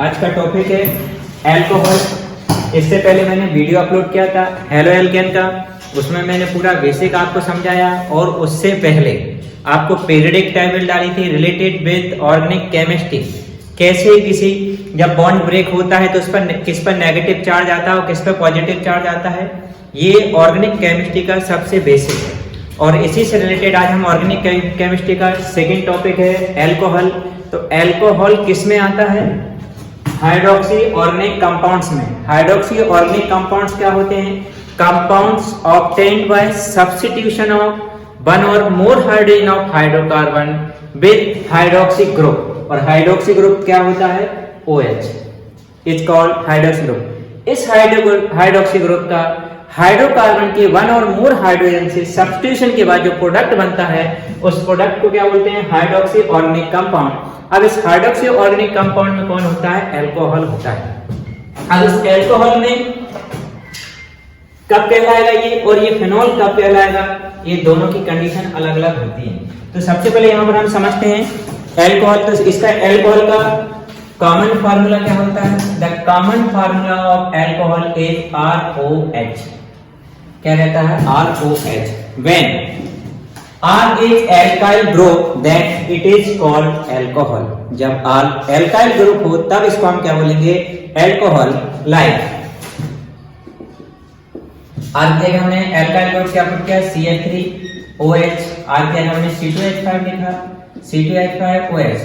आज का टॉपिक है अल्कोहल। इससे पहले मैंने वीडियो अपलोड किया था हेलो एल्केन का, उसमें मैंने पूरा बेसिक आपको समझाया और उससे पहले आपको पीरियडिक टेबल डाली थी रिलेटेड विद ऑर्गेनिक केमिस्ट्री। कैसे किसी जब बॉन्ड ब्रेक होता है तो उस पर किस पर नेगेटिव चार्ज आता है और किस पर पॉजिटिव चार्ज आता है, ये ऑर्गेनिक केमिस्ट्री का सबसे बेसिक है। और इसी से रिलेटेड आज हम ऑर्गेनिक केमिस्ट्री का सेकेंड टॉपिक है अल्कोहल। तो अल्कोहल किस में आता है? हाइड्रोक्सी ऑर्गेनिक कंपाउंड्स में। हाइड्रोक्सी ऑर्गेनिक कंपाउंड्स क्या होते हैं? Compounds obtained by substitution of one और more hydrogen of hydrocarbon with hydroxy group. और हाइड्रोक्सी ग्रुप क्या होता है? OH is called hydroxy group. इस हाइड्रोक्सी ग्रुप का हाइड्रोकार्बन के वन और मोर हाइड्रोजन से सब्स्टिट्यूशन के बाद जो प्रोडक्ट बनता है उस प्रोडक्ट को क्या बोलते हैं? Hydroxy organic compound. अब इस हाइड्रोक्सी ऑर्गेनिक कंपाउंड में कौन होता है? अल्कोहल होता है। अब इस अल्कोहल में कब कहलाएगा ये और ये फिनॉल कब कहलाएगा, ये दोनों की कंडीशन अलग अलग होती है। तो सबसे पहले यहाँ पर हम समझते हैं अल्कोहल। तो इसका अल्कोहल का कॉमन फार्मूला क्या होता है? The common formula of alcohol is ROH। क्या रहता है? ROH। When R is alkyl group then it is called alcohol। जब R alkyl group हो तब इसको हम क्या बोलेंगे? अल्कोहल। लाइक R के हमने alkyl group क्या पुट किया? CH3OH। R के हमने C2H5 लिखा, C2H5OH।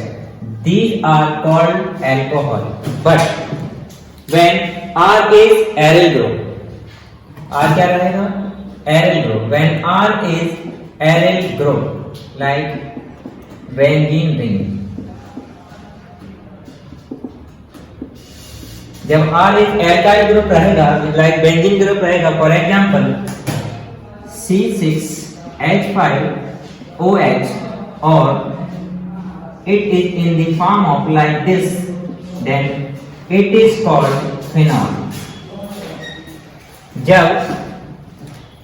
These are called alcohol। But when R is aryl group, R क्या रहेगा? aryl group। When R is aryl group like benzene ring, जब R एक alkyl group रहेगा like benzene group रहेगा, for example C6H5OH और it is in the form of like this, then it is called phenol। जब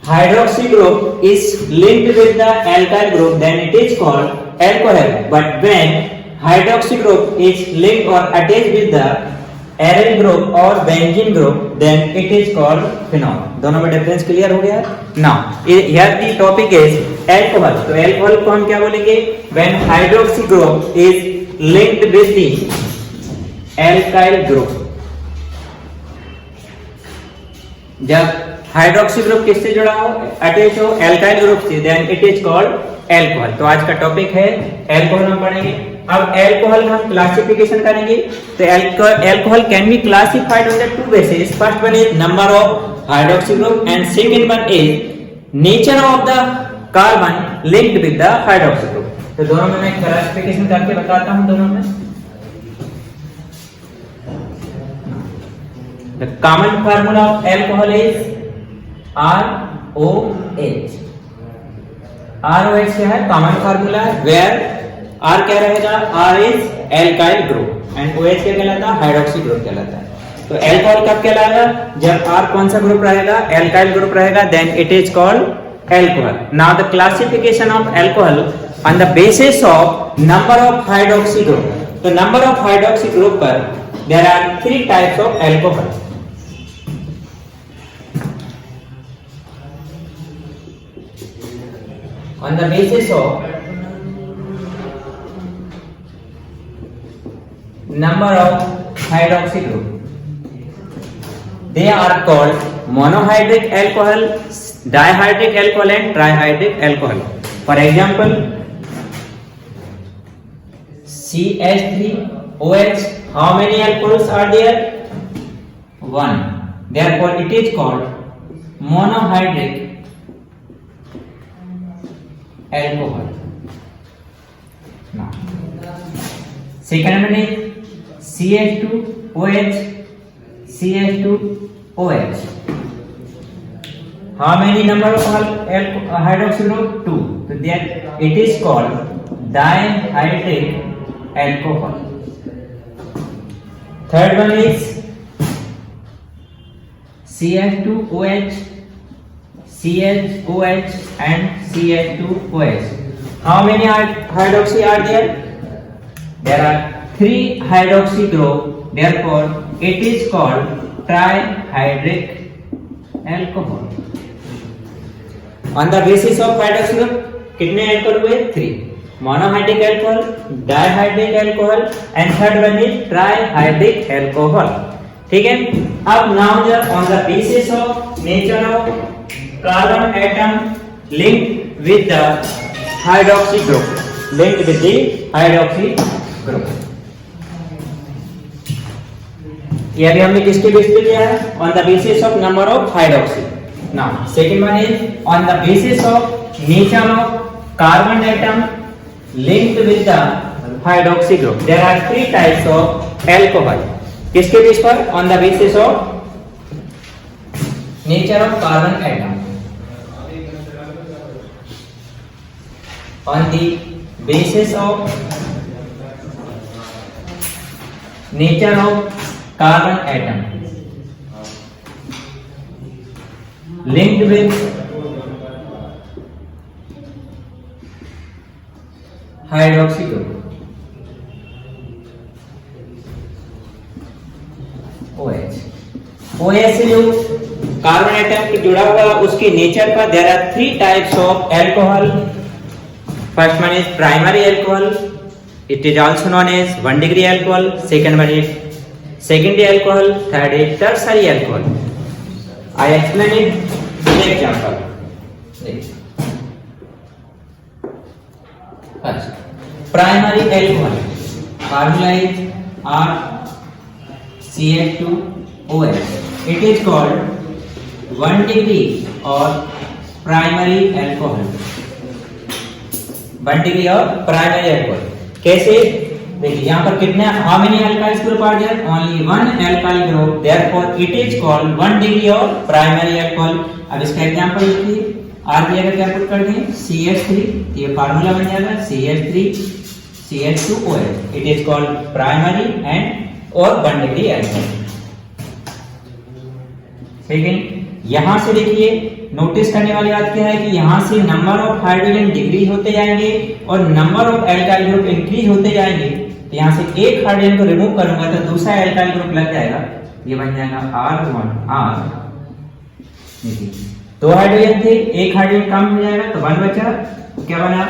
hydroxy group is linked with the alkyl group then it is called alcohol। But when hydroxy group is linked or attached with the aryl group or benzene group then it is called phenol। दोनों में difference clear हो गया? Now here the topic is alcohol। तो alcohol को हम क्या बोलेंगे? when hydroxy group is linked with the alkyl group। जब हाइड्रोक्सी ग्रुप किससे जुड़ा हो? अटैच हो एल्काइल ग्रुप से, then it is called alcohol. तो आज का टॉपिक है अल्कोहल हम पढ़ेंगे। अब अल्कोहल हम क्लासिफिकेशन करेंगे। तो alcohol can be classified on the two basis. First one is number of hydroxy group and second one is nature of the carbon linked with the hydroxy group. तो दोनों में मैं क्लासिफिकेशन करके बताता हूं दोनों में। The common formula of alcohol is ROH। ROH क्या है? कॉमन फार्मूला है। वेयर R क्या रहेगा? R is alkyl group and OH क्या कहलाता है? हाइड्रोक्सी ग्रुप कहलाता है। तो अल्कोहल कब कहलाएगा? जब R कौन सा ग्रुप रहेगा? alkyl ग्रुप रहेगा, then it is called alcohol। Now the classification of alcohol on the basis of number of hydroxy group। तो number of hydroxy group पर there are three types of alcohol। On the basis of number of hydroxy group they are called monohydric alcohol, dihydric alcohol and trihydric alcohol। For example CH3OH, how many alcohols are there? 1। therefore it is called monohydric alcohol। now second one is CH2OH, CH2OH, how many number of hydroxy group? 2। so that it is called dihydric alcohol। third one is CH2OH, CHOH and CH2OH। How many hydroxy are there? There are 3 hydroxy group, therefore it is called trihydric alcohol. On the basis of hydroxy group कितने alcohol हुए? 3. Monohydric alcohol, dihydric alcohol and third one is trihydric alcohol. ठीक है. अब now on the basis of nature of carbon atom linked with the hydroxy group, linked with the hydroxy group. ये अभी हमने किसके base पे किया है? On the basis of number of hydroxy. Now second one is on the basis of nature of carbon atom linked with the hydroxy group. There are 3 types of alcohol. किसके base पर? On the basis of nature of carbon atom. On the basis of nature of carbon atom linked with hydroxy group OH. OH से जो carbon atom के जुड़ा हुआ उसके nature पर there are 3 types of alcohol. First one is primary alcohol, it is also known as 1 degree alcohol. Second one is secondary alcohol, third is tertiary alcohol. I explain it with example. Primary alcohol formula is RCH2OH. It is called 1 degree or primary alcohol. 1 degree और primary alcohol. कैसे? देखिए यहाँ पर कितने how many alkyl group are there? Only 1 alkyl group. Therefore it is called 1 degree और primary alcohol. अब इसका example देखिए. R की जगह क्या पुट कर दें? CH3. ये फार्मूला बन जाएगा CH3 CH2OH. It is called primary and or 1 degree alcohol. Second यहाँ से देखिए नोटिस करने वाली बात क्या है कि यहाँ से नंबर ऑफ हाइड्रोजन डिक्रीज होते जाएंगे और number of alkyl group increase होते जाएंगे. तो यहाँ से एक हाइड्रोजन को रिमूव करूंगा तो दूसरा एल्काइल ग्रुप लग जाएगा. ये बन जाएगा R1R. देखिए 2 हाइड्रोजन थे, एक हाइड्रोजन कम हो जाएगा तो 1 बचा. क्या बना?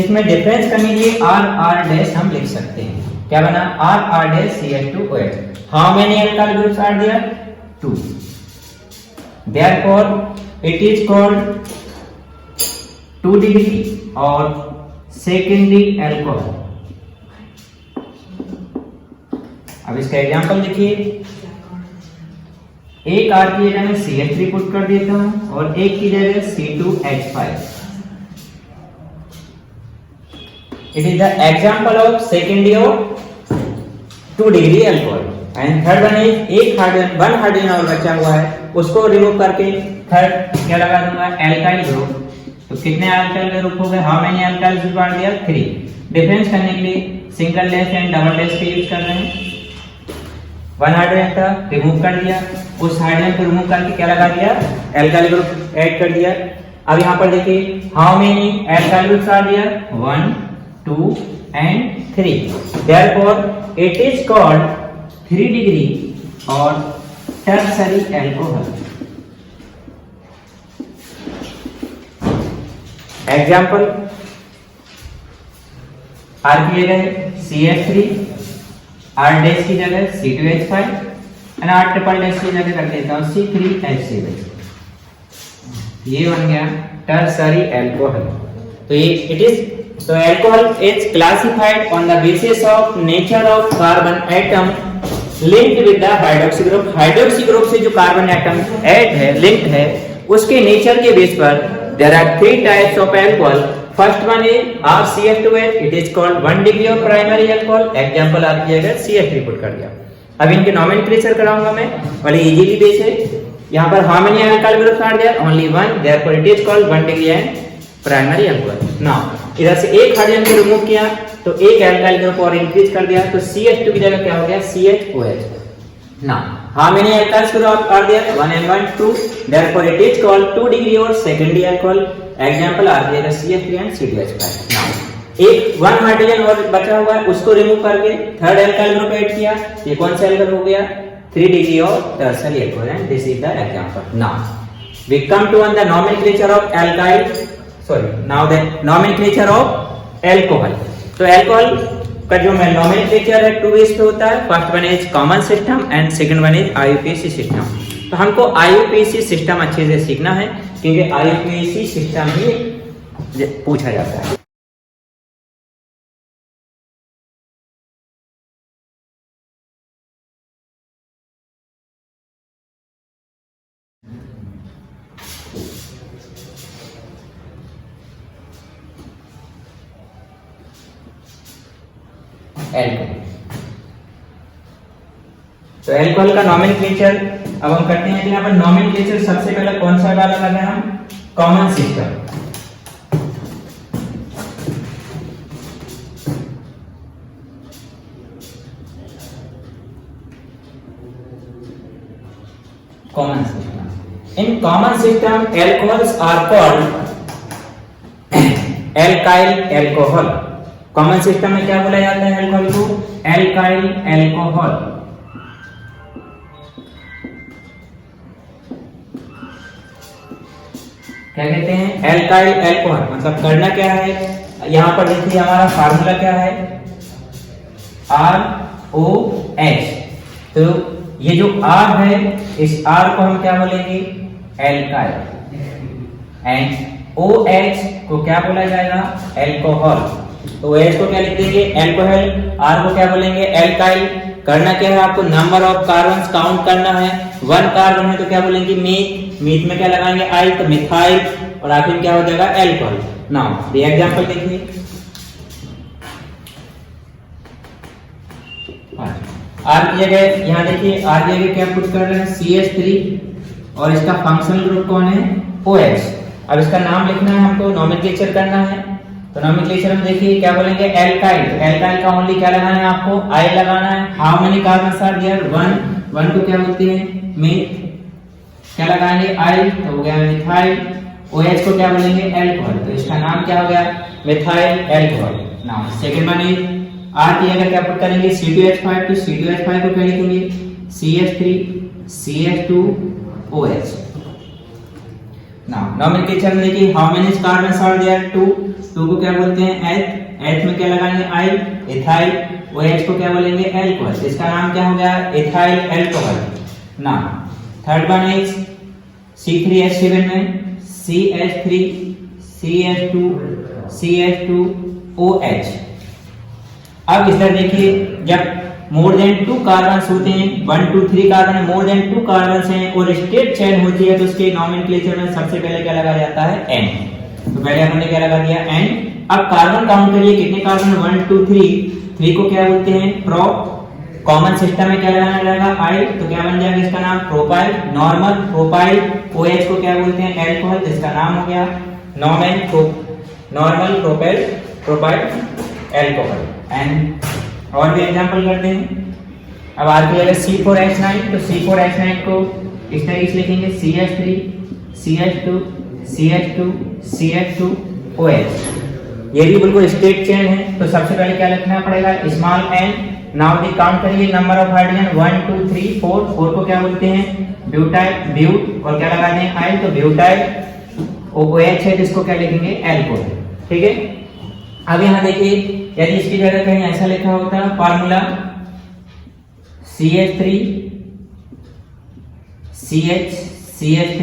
इसमें डिफरेंस करने के लिए R डैश हम लिख सकते हैं. क्या बना? R dash CH2OH. How many alkyl groups are there? 2. Therefore it is called 2 degree or secondary alcohol. अब इसका एग्जांपल देखिए. एक R की जगह में CH3 पुट कर देता हूं और एक की जगह C2H5. It is the example of secondary of 2 degree alcohol. And third one is एक हाइड्रोजन 1 हाइड्रोजन और बचा हुआ है उसको रिमूव करके थर्ड क्या लगा दूंगा? Alkyl group. तो कितने एल्काइल ग्रुप हो गए? How many alkyl group are there? 3. Difference करने के लिए single dash and double dash का यूज कर रहे हैं. 1 हाइड्रोजन था, रिमूव कर दिया, उस हाइड्रोजन को रिमूव करके क्या लगा दिया? एल्काइल ग्रुप ऐड कर दिया. अब यहाँ पर देखिए how many alkyl groups are there? 1 2 and 3. Therefore it is called 3 degree or tertiary alcohol. Example R की जगह CH3, R डैश की जगह C2H5 and R triple dash की जगह रख देता हूँ C3H7. ये बन गया tertiary alcohol. तो ये it is so alcohol is classified on the basis of nature of carbon atom linked with the hydroxy group. hydroxy group से जो कार्बन एटम ऐड है, लिंक्ड है, उसके नेचर के बेस पर there are 3 types of alcohol. First one is RCH2OH. It is called 1 degree of primary alcohol. Example आप की जगह CH3 पुट कर दिया. अब इनके नोमेनक्लेचर कराऊंगा मैं, बड़े इजीली बेस है. यहाँ पर how many alkyl groups are there? Only 1. Therefore it is called 1 degree and primary alcohol. Now इधर से एक हाइड्रोजन को रिमूव किया तो एक एल्काइल ग्रुप और इंक्रीज कर दिया तो CH2 की जगह क्या हो गया? CHOH. Now how many alkyls group are there? 1 and 1 2. Therefore it is called 2 degree or secondary alcohol. Example are there CH3 and C2H5. Now एक 1 हाइड्रोजन और बचा हुआ है, उसको रिमूव करके थर्ड एल्काइल ग्रुप ऐड किया। ये कौन सा एल्काइल हो गया? 3 degree of tertiary equivalent. This is the example. Now we come to on the nomenclature of alkyl, sorry, now the nomenclature of alcohol। तो अल्कोहल का जो नोमेनक्लेचर है 2 ways पे होता है। First one is common system and second one is IUPAC system. तो हमको IUPAC system अच्छे से सीखना है, क्योंकि आईयूपीएसी सिस्टम ही पूछा जाता है। एल्कोहल, तो एल्कोहल का नोमेनक्लेचर अब हम करते हैं कि यहाँ पर नोमेनक्लेचर सबसे पहले कौन सा वाला कर रहे हैं हम? Common system. Common system, in common system alcohols are called alkyl alcohol. Common system में क्या बोला जाता है एल्कोहल को? Alkyl alcohol. क्या कहते हैं? Alkyl alcohol. मतलब करना क्या है, यहां पर देखिए हमारा फार्मूला क्या है? ROH। तो ये जो R है, इस R को हम क्या बोलेंगे? एल्काइल। एंड OH को क्या बोला जाएगा? एल्कोहल। तो OH को क्या लिख देंगे? एल्कोहल। R को क्या बोलेंगे? एल्काइल। करना क्या है आपको? नंबर ऑफ कार्बन्स काउंट करना है। 1 कार्बन है तो क्या बोलेंगे? मीथ। मीथ में क्या लगाएंगे? आई, तो मिथाइल। और आखिर में क्या हो जाएगा? एल्कोहल। नाउ द एग्जांपल देखिए। R की जगह यहाँ देखिए, R की जगह क्या पुट कर रहे हैं? CH3 और इसका फंक्शनल ग्रुप कौन है? OH। अब इसका नाम लिखना है हमको, नोमेनक्लेचर करना है। तो नोमेनक्लेचर हम देखिए क्या बोलेंगे? एल्काइल। एल्काइल का ओनली क्या लगाना है आपको? आई लगाना है। How many carbons are there? 1। 1 को क्या बोलते हैं? मीथ। क्या लगाएंगे? आई, तो हो गया मिथाइल। OH को क्या बोलेंगे? एल्कोहल। तो इसका नाम क्या हो गया? Methyl alcohol. Now second one is R की जगह क्या पुट करेंगे? C2H5। तो C2H5 को क्या लिखेंगे? CH3 CH2 OH। Now nomenclature में देखिए how many carbons are there? 2। 2 को क्या बोलते हैं? एथ। एथ में क्या लगाएंगे? आई, एथाइल। OH को क्या बोलेंगे? एल्कोहल। इसका नाम क्या हो गया? Ethyl alcohol. Now third one is C3H7 में CH3 CH2 CH2 OH। अब इधर देखिए, जब मोर देन 2 कार्बन्स होते हैं, 1 2 3 कार्बन, मोर देन 2 कार्बन्स हैं और स्टेट चेन होती है, तो उसके नोमेनक्लेचर में सबसे पहले क्या लगाया जाता है? N। तो पहले हमने क्या लगा दिया? N। अब कार्बन काउंट करिए, कितने कार्बन? 1 2 3। 3 को क्या बोलते हैं? प्रोप। कॉमन सिस्टम में क्या लगाना रहेगा? आई, तो क्या बन जाएगा इसका नाम? प्रोपाइल। Normal propyl. OH को क्या बोलते हैं? एल्कोहल। जिसका नाम हो गया नॉर्मल प्रोपाइल एल्कोहल। एंड और भी एग्जांपल करते हैं। अब आर की जगह C4H9, तो C4H9 को इस तरीके से लिखेंगे CH3 CH2 CH2 CH2 OH। ये भी बिल्कुल स्ट्रेट चेन है, तो सबसे पहले क्या लिखना पड़ेगा? Small n। Now the count करिए नंबर ऑफ हाइड्रोजन 1 2 3 4। 4 को क्या बोलते हैं? ब्यूटाइल। ब्यूट और क्या लगाते हैं? आइल, तो ब्यूटाइल। OH है जिसको क्या लिखेंगे? एल्कोहल। ठीक है। अब यहाँ देखिए, यदि इसकी जगह कहीं ऐसा लिखा होता है formula CH3 CH3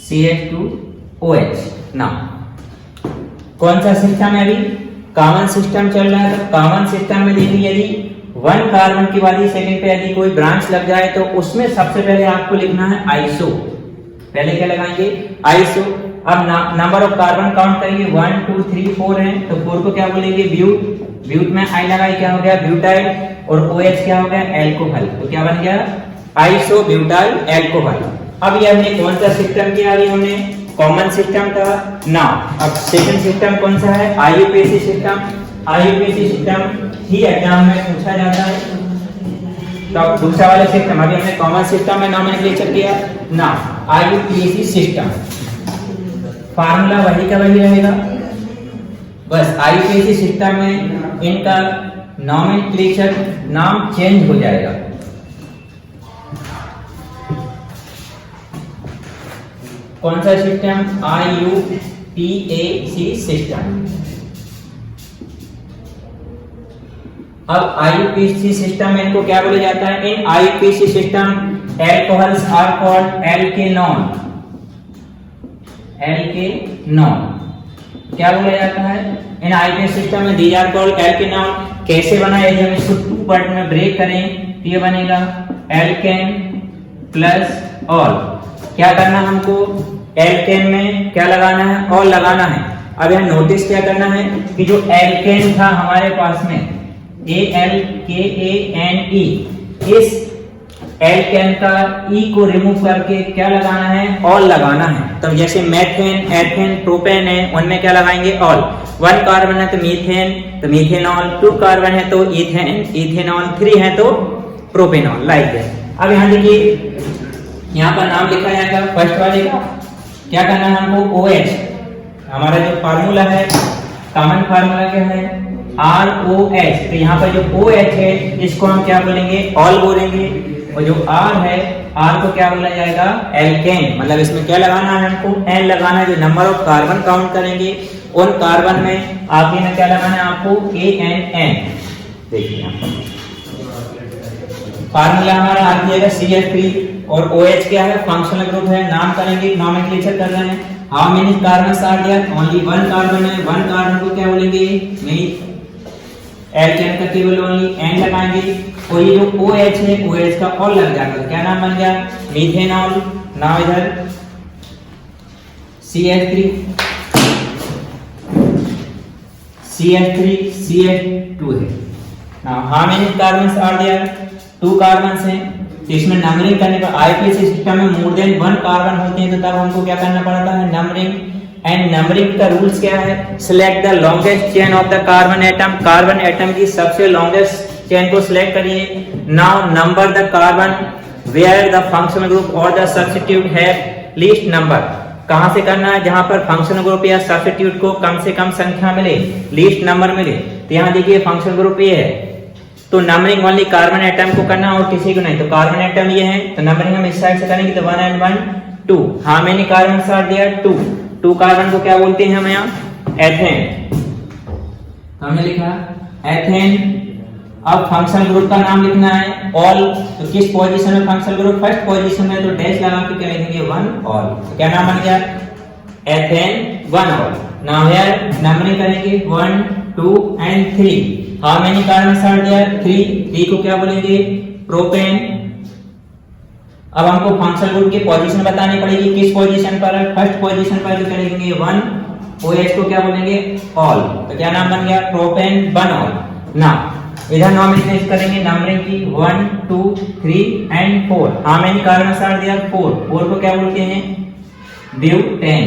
CH2 OH। ना कौन सा सिस्टम है? अभी कॉमन सिस्टम चल रहा है। तो कॉमन सिस्टम में देखिए, यदि 1 कार्बन के बाद सेकंड पे यदि कोई ब्रांच लग जाए, तो उसमें सबसे पहले आपको लिखना है आइसो। पहले क्या लगाएंगे? आइसो। अब नंबर ऑफ कार्बन काउंट करेंगे, 1 2 3 4 है, तो 4 को क्या बोलेंगे? ब्यूट। ब्यूट में आई लगाई, क्या हो गया? ब्यूटाइल। और OH क्या हो गया? एल्कोहल। तो क्या बन गया? Iso butyl alcohol. अब ये हमने कौन सा सिस्टम किया? अभी हमने कॉमन सिस्टम था ना। अब सेकंड सिस्टम कौन सा है? IUPAC system. आईयूपीएसी सिस्टम ही एग्जाम में पूछा जाता है। तो दूसरा वाला सिस्टम, अभी हमने कॉमन सिस्टम में नोमेनक्लेचर किया ना। आईयूपीएसी सिस्टम फार्मूला वही का वही रहेगा। बस आईपीसी सिस्टम में इनका नॉमेनक्लेचर नाम चेंज हो जाएगा। कौन सा सिस्टम? IUPAC system. अब IUPAC सिस्टम में इनको क्या बोला जाता है? In IUPAC system alcohols are called alkanol. Alkanol क्या बोला जाता है? इन IUPAC सिस्टम में दीज आर कॉल्ड एल्केनॉल। कैसे बना है? जब इसको 2 पार्ट में ब्रेक करें तो ये बनेगा एल्केन प्लस ऑल। क्या करना है हमको? एल्केन में क्या लगाना है? ऑल लगाना है। अब यहाँ नोटिस क्या करना है कि जो एल्केन था हमारे पास में ALKANE, इस एल्केन का E को रिमूव करके क्या लगाना है? ऑल लगाना है। तो जैसे मेथेन, एथेन, प्रोपेन है, उनमें क्या लगाएंगे? ऑल। 1 कार्बन है तो मीथेन, तो मीथेनॉल। 2 कार्बन है तो इथेन, इथेनॉल। 3 है तो प्रोपेनॉल। Like that. अब यहाँ देखिए, यहाँ पर नाम लिखा जाएगा फर्स्ट वाले का। क्या करना है हमको? OH। हमारा जो फार्मूला है, कॉमन फार्मूला क्या है? ROH। तो यहाँ पर जो OH है इसको हम क्या बोलेंगे? ऑल बोलेंगे। और जो R है, R को क्या बोला जाएगा? एल्केन। मतलब इसमें क्या लगाना है हमको? N लगाना है। जो नंबर ऑफ कार्बन काउंट करेंगे उन कार्बन में आगे में क्या लगाना है आपको? ANN। देखिए यहाँ पर फार्मूला हमारा आ जाएगा CH3। और OH क्या है? फंक्शनल ग्रुप है। नाम करेंगे, नॉमेनक्लेचर कर रहे हैं। How many carbon are there? Only 1 carbon है। 1 कार्बन को क्या बोलेंगे? नहीं, एल्केन का केवल ओनली N लगाएंगे। और ये जो OH है, OH का ऑल लग जाएगा। क्या नाम बन गया? मीथेनॉल। नाउ इधर CH3, CH2 है। Now how many carbon are there? 2 carbon हैं। तो इसमें नंबरिंग करने पर IUPAC सिस्टम में मोर देन 1 कार्बन होते हैं तो तब हमको क्या करना पड़ता है? नंबरिंग। एंड नंबरिंग का रूल्स क्या है? Select the longest chain of the carbon atom. Carbon atom की सबसे लॉन्गेस्ट चेन को सिलेक्ट करिए। Now number the carbon where the functional group और the substitute have least number. कहां से करना है? जहां पर फंक्शनल ग्रुप या सब्स्टिट्यूट को कम से कम संख्या मिले, लीस्ट नंबर मिले। तो यहाँ देखिए फंक्शनल ग्रुप ये है, तो नंबरिंग ओनली कार्बन एटम को करना और किसी को नहीं। तो कार्बन एटम ये है, तो नंबरिंग हम इस साइड से करेंगे तो 1 and 1 2। How many carbon are there? 2 carbon को क्या बोलते हैं हम यहाँ? एथेन। हमने लिखा एथेन। अब फंक्शनल ग्रुप का नाम लिखना है ऑल। तो किस पोजीशन में फंक्शनल ग्रुप? फर्स्ट पोजीशन में। तो डैश लगा के क्या लिखेंगे? 1 ऑल। तो क्या नाम बन गया? Ethane 1 ol. Now here numbering करेंगे 1 2 and 3। How many carbon are there? 3 को क्या बोलेंगे? प्रोपेन। अब हमको फंक्शनल ग्रुप की पोजीशन बतानी पड़ेगी, किस पोजीशन पर है? फर्स्ट पोजीशन पर। जो करेंगे 1। OH को क्या बोलेंगे? ऑल। तो क्या नाम बन गया? Propane 1 ol. नाउ इधर नॉमिनेट करेंगे नंबरिंग की 1 2 3 and 4। How many carbon are there? 4 को क्या बोलते हैं? ब्यूटेन।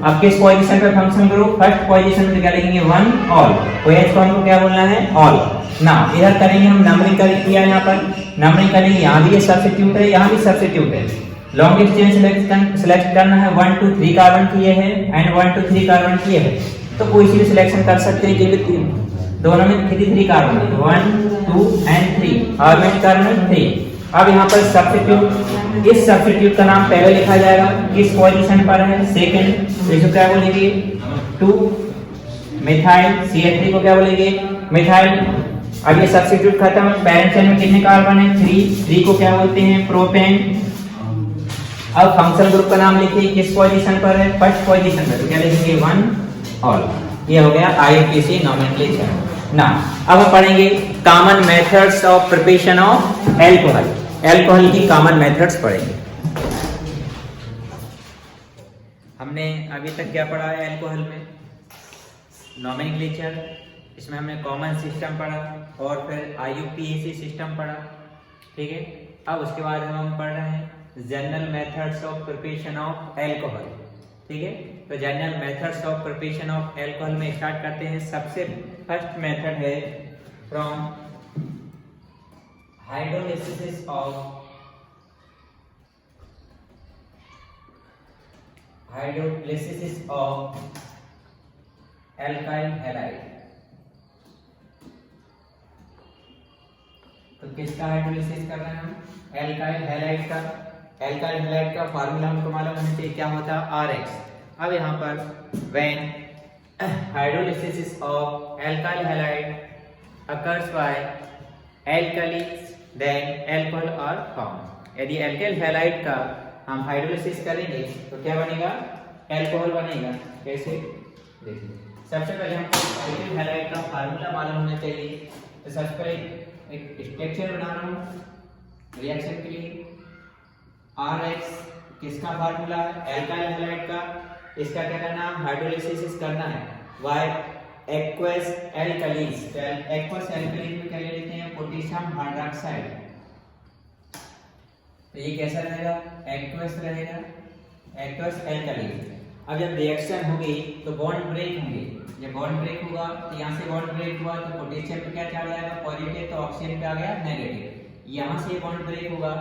अब किस पोजीशन पे फंक्शनल ग्रुप? फर्स्ट पोजीशन पे। क्या लिखेंगे? 1 ऑल। OH को हमको क्या बोलना है? ऑल। नाउ इधर करेंगे हम नंबरिंग किया यहाँ पर। नंबरिंग करेंगे, यहाँ भी ये सब्स्टिट्यूट है, यहाँ भी सब्स्टिट्यूट है। लॉन्गेस्ट चेन सिलेक्ट करना है। 1 2 3 कार्बन किए हैं एंड 1 2 3 कार्बन किए हैं, तो कोई सी भी सिलेक्शन कर सकते हैं। क्योंकि दोनों में 3 कार्बन है। 1 2 and 3। और मेन कार्बन 3। अब यहाँ पर सब्स्टिट्यूट, इस सब्स्टिट्यूट का नाम पहले लिखा जाएगा, किस पोजीशन पर है? सेकंड। तो इसको क्या बोलेंगे? 2 मिथाइल। CH3 को क्या बोलेंगे? मिथाइल। अब ये सब्स्टिट्यूट खत्म। पैरेंट चेन में कितने कार्बन है? 3 को क्या बोलते हैं? प्रोपेन। अब फंक्शनल ग्रुप का नाम लिखिए, किस पोजीशन पर है? फर्स्ट पोजीशन पर। तो क्या लिखेंगे? 1 ऑल। ये हो गया IUPAC नॉमेनक्लेचर। ना अब हम पढ़ेंगे common methods of preparation of alcohol. Alcohol की कॉमन मेथड्स पढ़ेंगे। हमने अभी तक क्या पढ़ा है एल्कोहल में? नॉमेनक्लेचर, इसमें हमने कॉमन सिस्टम पढ़ा और फिर IUPAC सिस्टम पढ़ा। ठीक है, अब उसके बाद हम पढ़ रहे हैं general methods of preparation of alcohol. ठीक है, तो general methods of preparation of alcohol में स्टार्ट करते हैं। सबसे फर्स्ट मेथड है from hydrolysis of alkyl halide. तो किसका हाइड्रोलिसिस कर रहे हैं हम? एल्काइल हैलाइड का। एल्काइल हैलाइड का फार्मूला हमको मालूम होना चाहिए, क्या होता है? Rx। अब यहाँ पर when hydrolysis of alkyl halide occurs by alkalies then alcohol are form. यदि एल्काइल हैलाइड का हम हाइड्रोलिसिस करेंगे तो क्या बनेगा? अल्कोहल बनेगा। कैसे? देखिए, सबसे पहले हमको एल्काइल हैलाइड का फार्मूला मालूम होना चाहिए। तो सबसे पहले एक स्ट्रक्चर बना रहा हूँ रिएक्शन के लिए। Rx किसका फार्मूला है? एल्काइल हैलाइड का। इसका क्या करना है? हाइड्रोलिसिस करना है बाय एक्वस एल्कलीज। तो एक्वस एल्कलीज में क्या ले लेते हैं? Potassium hydroxide. तो ये कैसा रहेगा? एक्वस रहेगा, एक्वस एल्कलीज। अब जब रिएक्शन होगी तो बॉन्ड ब्रेक होंगे। जब बॉन्ड ब्रेक होगा तो यहाँ से बॉन्ड ब्रेक हुआ तो पोटेशियम पे क्या चार्ज आएगा? पॉजिटिव, तो ऑक्सीजन पे आ गया नेगेटिव। यहाँ से बॉन्ड ब्रेक होगा,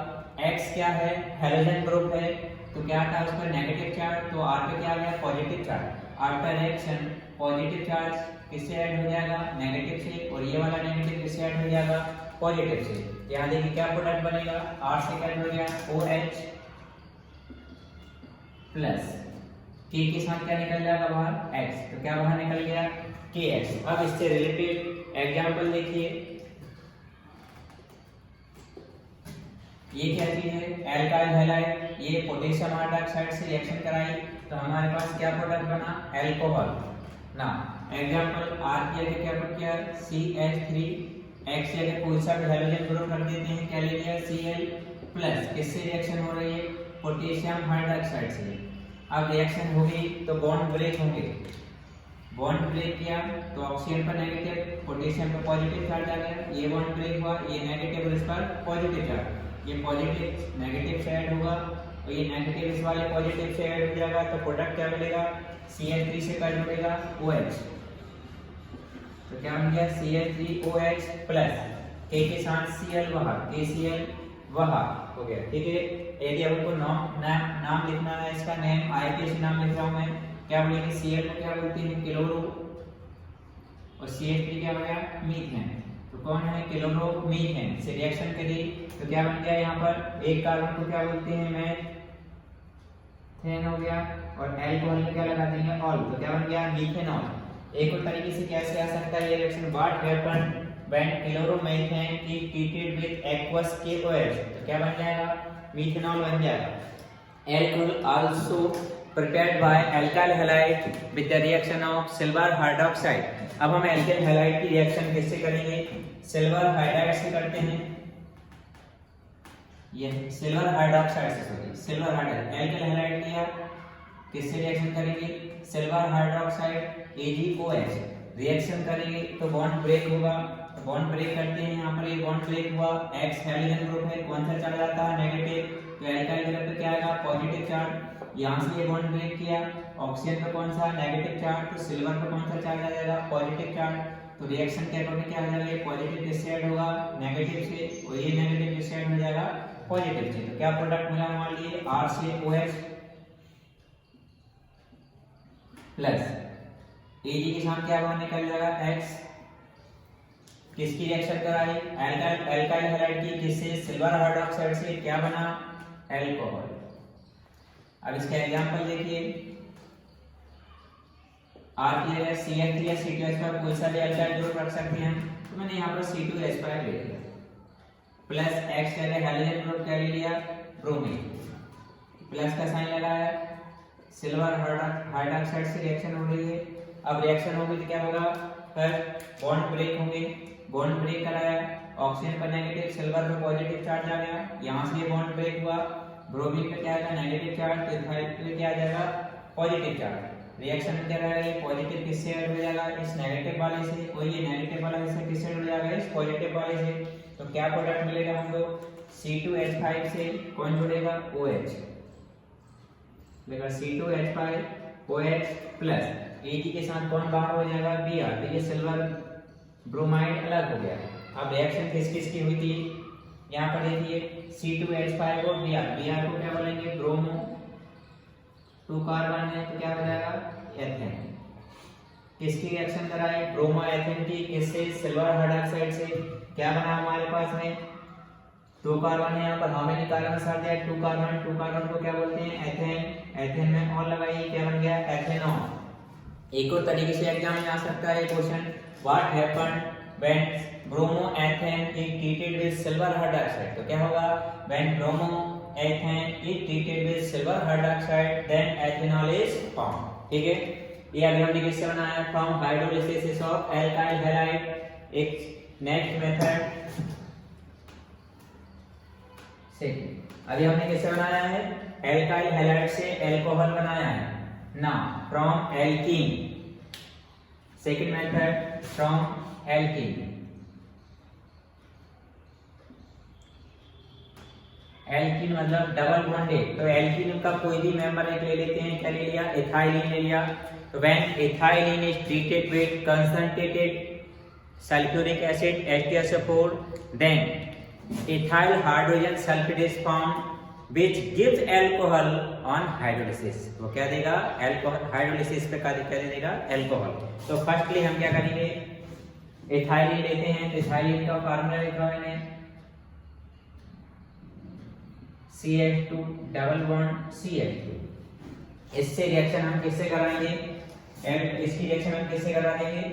X क्या है? हैलोजन ग्रुप है, तो क्या आता है उस पर नेगेटिव चार्ज, तो R पे क्या आ गया? Positive charge. After reaction positive charge किससे ऐड हो जाएगा? नेगेटिव से, और ये वाला नेगेटिव किससे ऐड हो जाएगा? पॉजिटिव से। यहाँ देखिए क्या प्रोडक्ट बनेगा? R से क्या हो गया? OH प्लस K के साथ क्या निकल जाएगा बाहर? X। तो क्या बाहर निकल गया? KX। अब इससे रिलेटेड एग्जांपल देखिए, ये क्या चीज है? Alkyl halide. ये पोटेशियम हाइड्रोक्साइड से रिएक्शन कराई तो हमारे पास क्या प्रोडक्ट बना? अल्कोहल ना। एग्जांपल R की जगह क्या पुट किया? CH3। X की जगह कोई सा भी हाइड्रोजन ग्रुप रख देते हैं, क्या ले लिया? Cl plus. किससे रिएक्शन हो रही है? पोटेशियम हाइड्रोक्साइड से। अब रिएक्शन होगी तो बॉन्ड ब्रेक होंगे। बॉन्ड ब्रेक किया तो ऑक्सीजन पर नेगेटिव, पोटेशियम पर पॉजिटिव चार्ज आ गया। ये बॉन्ड ब्रेक हुआ, ये नेगेटिव और इस पर पॉजिटिव चार्ज। ये पॉजिटिव नेगेटिव से ऐड होगा और ये नेगेटिव इस वाले पॉजिटिव से ऐड हो जाएगा, तो प्रोडक्ट क्या मिलेगा? CH3 से क्या जुड़ेगा? OH। तो क्या बन गया? CH3OH प्लस K के साथ Cl वहां, KCl वहां हो गया। ठीक है, यदि हमको नाम लिखना है, इसका नेम IPS नाम लिख रहा हूं मैं। क्या बोलेंगे? Cl को क्या बोलते हैं? क्लोरो, और CH3 क्या हो गया? मीथेन। तो कौन है? क्लोरोमीथेन से रिएक्शन करी तो क्या बन गया? यहाँ पर एक कार्बन को क्या बोलते हैं? मेथेन हो गया, और अल्कोहल में क्या लगा देंगे? ऑल। तो क्या बन गया? मीथेनॉल। एक और तरीके से कैसे आ सकता है ये reaction? What happened when chloromethane is treated with aqueous KOH। तो क्या बन जाएगा? मीथेनॉल बन जाएगा। Alcohol also prepared by alkyl halide with the reaction of silver hydroxide। अब हम alkyl halide की रिएक्शन किससे करेंगे? सिल्वर हाइड्राइड से करते हैं। ये सिल्वर हाइड्रोक्साइड से, sorry silver hydride. alkyl halide किया, किससे रिएक्शन करेंगे? Silver hydroxide AgOH। रिएक्शन करेंगे तो बॉन्ड ब्रेक होगा, तो बॉन्ड ब्रेक करते हैं। यहाँ पर ये बॉन्ड ब्रेक हुआ, X हैलोजन ग्रुप है, कौन सा चार्ज आता है? नेगेटिव। तो एल्काइल ग्रुप पे क्या आएगा? Positive charge. यहाँ से ये बॉन्ड ब्रेक किया, ऑक्सीजन पे कौन सा? Negative charge. तो सिल्वर पे कौन सा चार्ज आ जाएगा? Positive charge. तो रिएक्शन के अकॉर्डिंग क्या हो जाएगा? ये पॉजिटिव किससे ऐड होगा? नेगेटिव से, और ये नेगेटिव किससे ऐड हो जाएगा? पॉजिटिव से। तो क्या प्रोडक्ट मिला मान लीजिए? R से OH प्लस Ag के साथ क्या बाहर निकल जाएगा? X। किसकी रिएक्शन कराई? एल्काइल हैलाइड की। किससे? सिल्वर हाइड्रोक्साइड से। क्या बना? अल्कोहल। अब इसका एग्जांपल देखिए, R की जगह CH3 या C2H5 कोई सा भी अल्काइल ग्रुप रख सकते हैं, तो मैंने यहाँ पर C2H5 ले लिया, प्लस X जगह हैलोजन ग्रुप क्या ले लिया? ब्रोमीन। प्लस का साइन लगाया, सिल्वर हाइड्रोक्साइड से रिएक्शन हो रही है। अब रिएक्शन होगी तो क्या होगा? फिर बॉन्ड ब्रेक होंगे, बॉन्ड ब्रेक कराया, ऑक्सीजन पर नेगेटिव, सिल्वर पर पॉजिटिव चार्ज आ गया। यहाँ से बॉन्ड ब्रेक हुआ, ब्रोमीन पे क्या आएगा? नेगेटिव चार्ज, तो इथाइल पे क्या आ जाएगा? Positive charge. रिएक्शन में क्या रहेगा? ये पॉजिटिव किससे ऐड हो जाएगा? इस नेगेटिव वाले से, और ये नेगेटिव वाला हिस्सा किससे ऐड हो जाएगा? इस पॉजिटिव वाले से। तो क्या प्रोडक्ट मिलेगा हमको? C2H5 से कौन जुड़ेगा? OH। देखा C2H5OH प्लस Ag के साथ कौन बाहर हो जाएगा? Br। तो ये सिल्वर ब्रोमाइड अलग हो गया। अब रिएक्शन किस किस की हुई थी? यहाँ पर देखिए C2H5 और Br को क्या बोलेंगे? ब्रोमो। 2 कार्बन है तो क्या हो जाएगा? एथेन। किसकी रिएक्शन कराई, ब्रोमो एथेन की, किससे, सिल्वर हाइड्रोक्साइड से। क्या बना हमारे पास में, 2 कार्बन है यहाँ पर, how many carbon are there, 2 carbon, 2 carbon को क्या बोलते हैं, एथेन, एथेन में और लगाइए, क्या बन गया, एथेनॉल। एक और तरीके से एग्जाम में आ सकता है question, what happened when bromoethane is treated with silver hydroxide, तो क्या होगा, when bromoethane is treated with silver hydroxide then ethanol is form. ठीक है, ये अभी हमने किससे बनाया, from hydrolysis of alkyl halide. एक नेक्स्ट मेथड से अभी हमने किससे बनाया है, एल्काइल हैलाइड से एल्कोहल बनाया है ना, from alkene. Second method from alkene, alkene मतलब डबल बॉन्डेड, तो एल्कीन का कोई भी मेंबर एक ले लेते हैं, क्या ले लिया, एथाइलिन ले लिया। तो when ethylene is treated with concentrated sulphuric acid H2SO4 then ethyl hydrogen sulfate is formed which gives alcohol on hydrolysis। वो क्या देगा, अल्कोहल, हाइड्रोलिसिस पे क्या दे देगा, अल्कोहल। तो फर्स्टली हम क्या करेंगे, एथाइलिन लेते हैं, एथाइलिन का फार्मूला लिखा है मैंने, CH2 डबल बॉन्ड CH2। इससे रिएक्शन हम किससे कराएंगे, इसकी रिएक्शन हम किससे करा देंगे,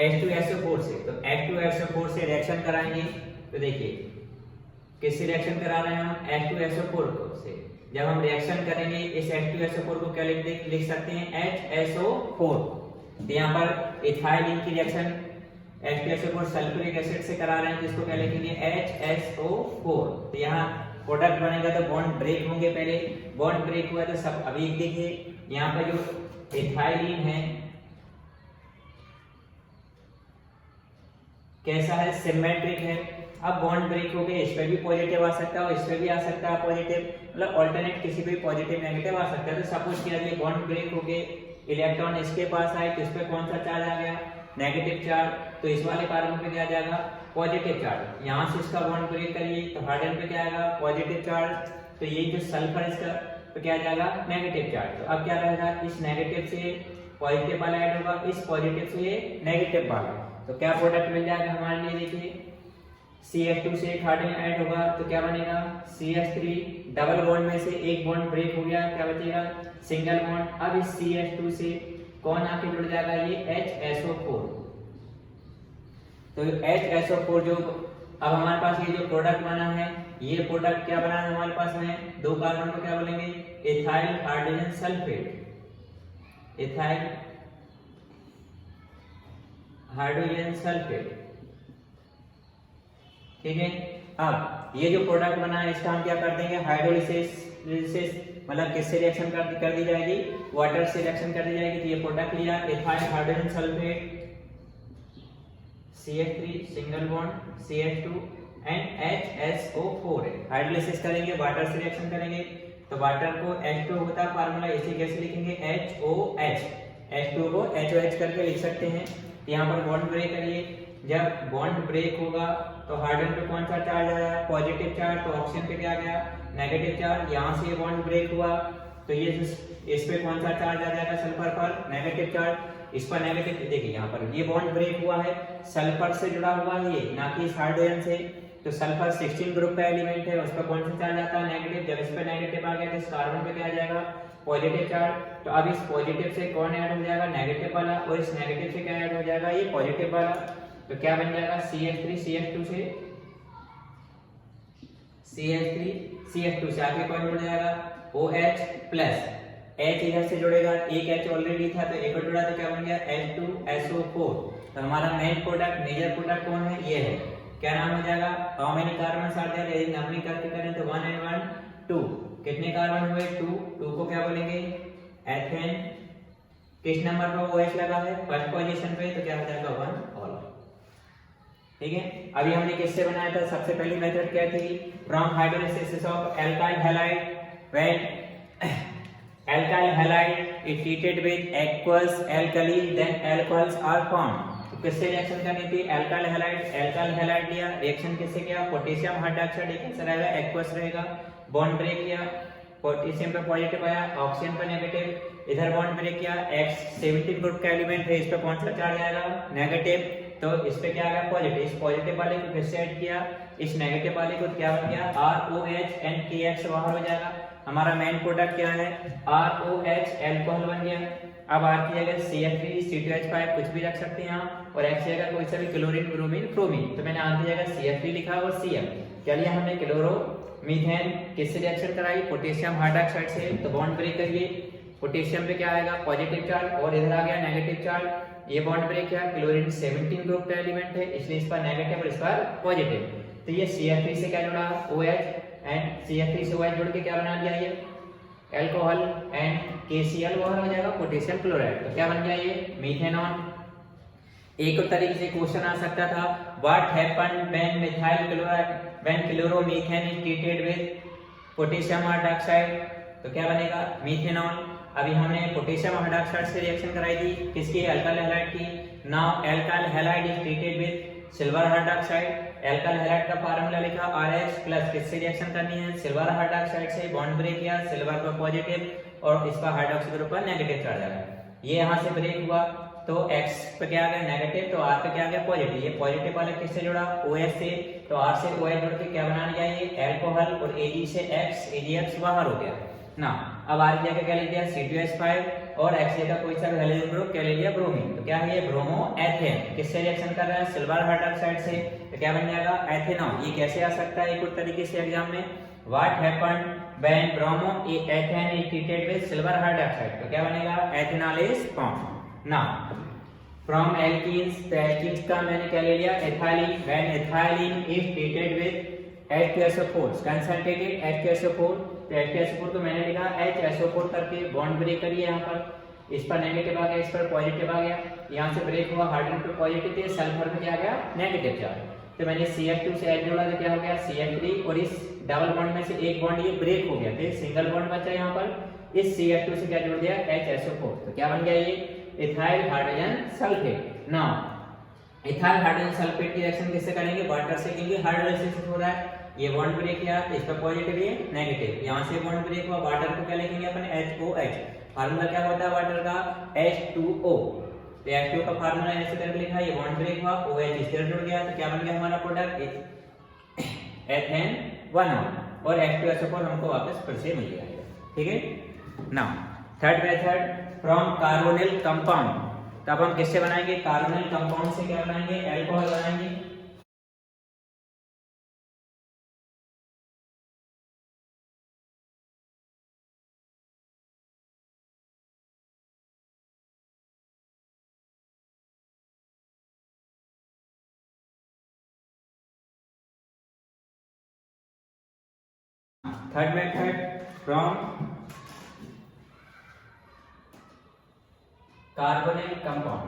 H2SO4 से। तो H2SO4 से रिएक्शन कराएंगे, तो देखिए किससे रिएक्शन करा रहे हैं हम, H2SO4 से। जब हम रिएक्शन करेंगे इस H2SO4 को क्या लिख सकते हैं, HSO4। तो यहाँ पर इथाइलिन की रिएक्शन H2SO4 सल्फ्यूरिक एसिड से करा रहे हैं, जिसको क्या लिखेंगे, HSO4। तो यहाँ प्रोडक्ट बनेगा तो बॉन्ड ब्रेक होंगे, पहले बॉन्ड ब्रेक हुआ तो सब, अभी देखिए यहाँ पर जो इथाइलिन है कैसा है, सिमेट्रिक है। अब बॉन्ड ब्रेक हो गए, इस पे भी पॉजिटिव आ सकता है, इस पे भी आ सकता है पॉजिटिव, मतलब अल्टरनेट किसी पे पॉजिटिव नेगेटिव आ सकता है। तो सपोज किया जाए बॉन्ड ब्रेक हो गए, इलेक्ट्रॉन इसके पास आए, तो इस पे कौन सा चार्ज आ गया, नेगेटिव चार्ज। तो इस वाले कार्बन पे क्या आ जाएगा, पॉजिटिव चार्ज। यहाँ से इसका बॉन्ड ब्रेक करिए तो हाइड्रोजन पे क्या आएगा, पॉजिटिव चार्ज। तो ये जो सल्फर इसका तो क्या आ जाएगा, नेगेटिव चार्ज। तो अब क्या रहेगा, इस नेगेटिव से पॉजिटिव वाला ऐड होगा, इस पॉजिटिव से नेगेटिव वाला। तो क्या प्रोडक्ट मिल जाएगा हमारे लिए, देखिए CH2 से एक हाइड्रोजन ऐड होगा तो क्या बनेगा, CH3 डबल बॉन्ड में से एक बॉन्ड ब्रेक हो गया, क्या बचेगा, सिंगल बॉन्ड। अब इस CH2 से कौन आके जुड़ जाएगा, ये HSO4। तो HSO4 जो अब हमारे पास ये जो प्रोडक्ट बना है, ये प्रोडक्ट क्या बना है हमारे पास में, 2 कार्बन को क्या बोलेंगे, ethyl hydrogen sulphate, ethyl hydrogen sulphate. ठीक है, अब ये जो प्रोडक्ट बना है इसका हम क्या कर देंगे, हाइड्रोलिसिस मतलब किससे रिएक्शन कर दी जाएगी, वाटर से रिएक्शन कर दी जाएगी। तो ये प्रोडक्ट लिया, ethyl hydrogen sulphate CH3 single bond CH2 and HSO4 है। हाइड्रोलिसिस करेंगे, वाटर से रिएक्शन करेंगे, तो वाटर को H2 होता है फार्मूला, इसे कैसे लिखेंगे, HOH। H2 को HOH करके लिख सकते हैं। यहाँ पर बॉन्ड ब्रेक करिए, जब बॉन्ड ब्रेक होगा तो हाइड्रोजन पे कौन सा चार्ज आया, पॉजिटिव चार्ज। तो ऑक्सीजन पे क्या आ गया, नेगेटिव चार्ज। यहाँ से बॉन्ड ब्रेक हुआ तो ये इस पे कौन सा चार्ज आ जाएगा, सल्फर पर नेगेटिव चार्ज, इस पर नेगेटिव। देखिए यहाँ पर ये बॉन्ड ब्रेक हुआ है, सल्फर से जुड़ा हुआ है ये, ना कि हाइड्रोजन से। तो सल्फर 16 ग्रुप का एलिमेंट है, उस पर कौन सा चार्ज आता है, नेगेटिव। जब इस पर नेगेटिव आ गया तो इस कार्बन पे क्या आ जाएगा, पॉजिटिव चार्ज। तो अब इस पॉजिटिव से कौन ऐड हो जाएगा, नेगेटिव वाला, और इस नेगेटिव से क्या ऐड हो जाएगा, ये पॉजिटिव वाला। तो क्या बन जाएगा, CH3 CH2 से CH3 CH2 से आगे कौन जुड़ जाएगा, OH प्लस H इधर से जुड़ेगा, एक H ऑलरेडी था तो एक और जुड़ा, तो क्या बन गया, H2SO4। तो हमारा मेन प्रोडक्ट, मेजर प्रोडक्ट कौन है, ये है। क्या नाम हो जाएगा, how many carbon are there, यदि नंबरिंग करके करें तो 1 and 1 2। कितने कार्बन हुए, 2 को क्या बोलेंगे, एथेन। किस नंबर पर OH लगा है, फर्स्ट पोजीशन पे, तो क्या हो जाएगा 1 ऑल। ठीक है, अभी हमने किससे बनाया था, सबसे पहली मेथड क्या थी, from hydrolysis of alkyl halide when alkyl halide is treated with aqueous alkali then alcohols are formed। तो किससे रिएक्शन करनी थी, alkyl halide लिया, रिएक्शन किससे किया, पोटेशियम हाइड्रोक्साइड, कैसा रहेगा, एक्वस रहेगा, बॉन्ड ब्रेक किया, पोटेशियम पे पॉजिटिव आया, ऑक्सीजन पे नेगेटिव। इधर बॉन्ड ब्रेक किया, X17 ग्रुप का एलिमेंट है, इस पे कौन सा चार्ज आएगा, नेगेटिव, तो इस पे क्या आएगा, पॉजिटिव। इस पॉजिटिव वाले को किससे ऐड किया, इस नेगेटिव वाले को, क्या बन गया, ROH एंड KX बाहर हो जाएगा। हमारा मेन प्रोडक्ट क्या है, ROH एल्कोहल बन गया। अब R की जगह CH3 C2H5 कुछ भी रख सकते हैं यहाँ, और X की जगह कोई सा भी क्लोरीन, ब्रोमीन, क्रोमीन, तो मैंने R की जगह CH3 लिखा और Cl। क्या लिया हमने, क्लोरो मीथेन, किससे रिएक्शन कराई, पोटेशियम हाइड्रोक्साइड से, तो बॉन्ड ब्रेक करिए। पोटेशियम पे क्या आएगा, पॉजिटिव चार्ज, और इधर आ गया नेगेटिव चार्ज। ये बॉन्ड ब्रेक किया, क्लोरीन 17 ग्रुप का एलिमेंट है, इसलिए इस पर नेगेटिव और इस पर पॉजिटिव। तो ये CH3 से क्या जुड़ा, OH, एंड CH3 से OH जुड़ के क्या बना दिया, ये एल्कोहल, एंड KCl बाहर हो जाएगा, पोटेशियम क्लोराइड, तो क्या बन गया, ये मीथेनॉल। एक और तरीके से क्वेश्चन आ सकता था, what happened when methyl chloride, when chloromethane is treated with potassium hydroxide, तो क्या बनेगा, मीथेनॉल। अभी हमने पोटेशियम हाइड्रोक्साइड से रिएक्शन कराई थी, किसकी, अल्काइल हैलाइड की। Now alkyl halide is treated with silver hydroxide. Alkyl halide का फार्मूला लिखा RH प्लस, किससे रिएक्शन करनी है, सिल्वर हाइड्रोक्साइड से, बॉन्ड ब्रेक किया, सिल्वर पर पॉजिटिव और इस पर हाइड्रोक्सी ग्रुप पर नेगेटिव चार्ज आ गया। ये यहाँ से ब्रेक हुआ, तो X पे क्या आ गया, नेगेटिव, तो R पे क्या आ गया, पॉजिटिव। ये पॉजिटिव वाले किससे जुड़ा, OH से, तो R से OH जुड़ के क्या बना लिया, ये एल्कोहल, और Ag से X, AgX बाहर हो गया ना। अब R की जगह क्या ले लिया, C2H5, और X जगह कोई सा भी हैलोजन ग्रुप क्या ले लिया, ब्रोमीन, तो क्या है, ये ब्रोमो एथेन, किससे रिएक्शन कर रहा है, सिल्वर हाइड्रोक्साइड से, तो क्या बन जाएगा, एथेनॉल। ये कैसे आ सकता है एक और तरीके से एग्जाम में, what happened when bromoethane is treated with silver hydroxide, तो क्या बनेगा, एथेनॉल इज फॉर्म ना। फ्रॉम एल्कीन्स, तो एल्कीन्स का मैंने क्या ले लिया, ethylene, when ethylene is treated with H2SO4 concentrated H2SO4, तो H2SO4 को मैंने लिखा HSO4 करके, बॉन्ड ब्रेक करिए यहाँ पर, इस पर नेगेटिव आ गया, इस पर पॉजिटिव आ गया, यहाँ से ब्रेक हुआ, हाइड्रोजन पे पॉजिटिव थे, सल्फर पे क्या आ गया, नेगेटिव चार्ज, तो मैंने CH2 से H जोड़ा, तो क्या हो गया, CH3, और इस डबल बॉन्ड में से एक बॉन्ड ये ब्रेक हो गया, तो सिंगल बॉन्ड बचा यहाँ पर, इस CH2 से क्या जोड़ दिया, HSO4, तो क्या बन गया, ये ethyl hydrogen sulphate. Now ethyl hydrogen sulphate की रिएक्शन किससे करेंगे, वाटर से, क्योंकि हाइड्रोलाइसिस हो रहा है। ये बॉन्ड ब्रेक किया, तो इसका पॉजिटिव, ये नेगेटिव, यहाँ से बॉन्ड ब्रेक हुआ, वाटर को क्या लिखेंगे अपन, HOH, फार्मूला क्या होता है वाटर का, H2O, तो H2O का फार्मूला ऐसे करके लिखा, ये बॉन्ड ब्रेक हुआ, OH इस तरह जुड़ गया, तो क्या बन गया हमारा प्रोडक्ट, एथेन-1, और H2SO4 हमको वापस फिर से मिल गया, ठीक है। Now third method, from carbonyl compound, तो अब हम किससे बनाएंगे, कार्बोनिल कंपाउंड से क्या बनाएंगे, एल्कोहल बनाएंगे। Third method, from carbonyl compound,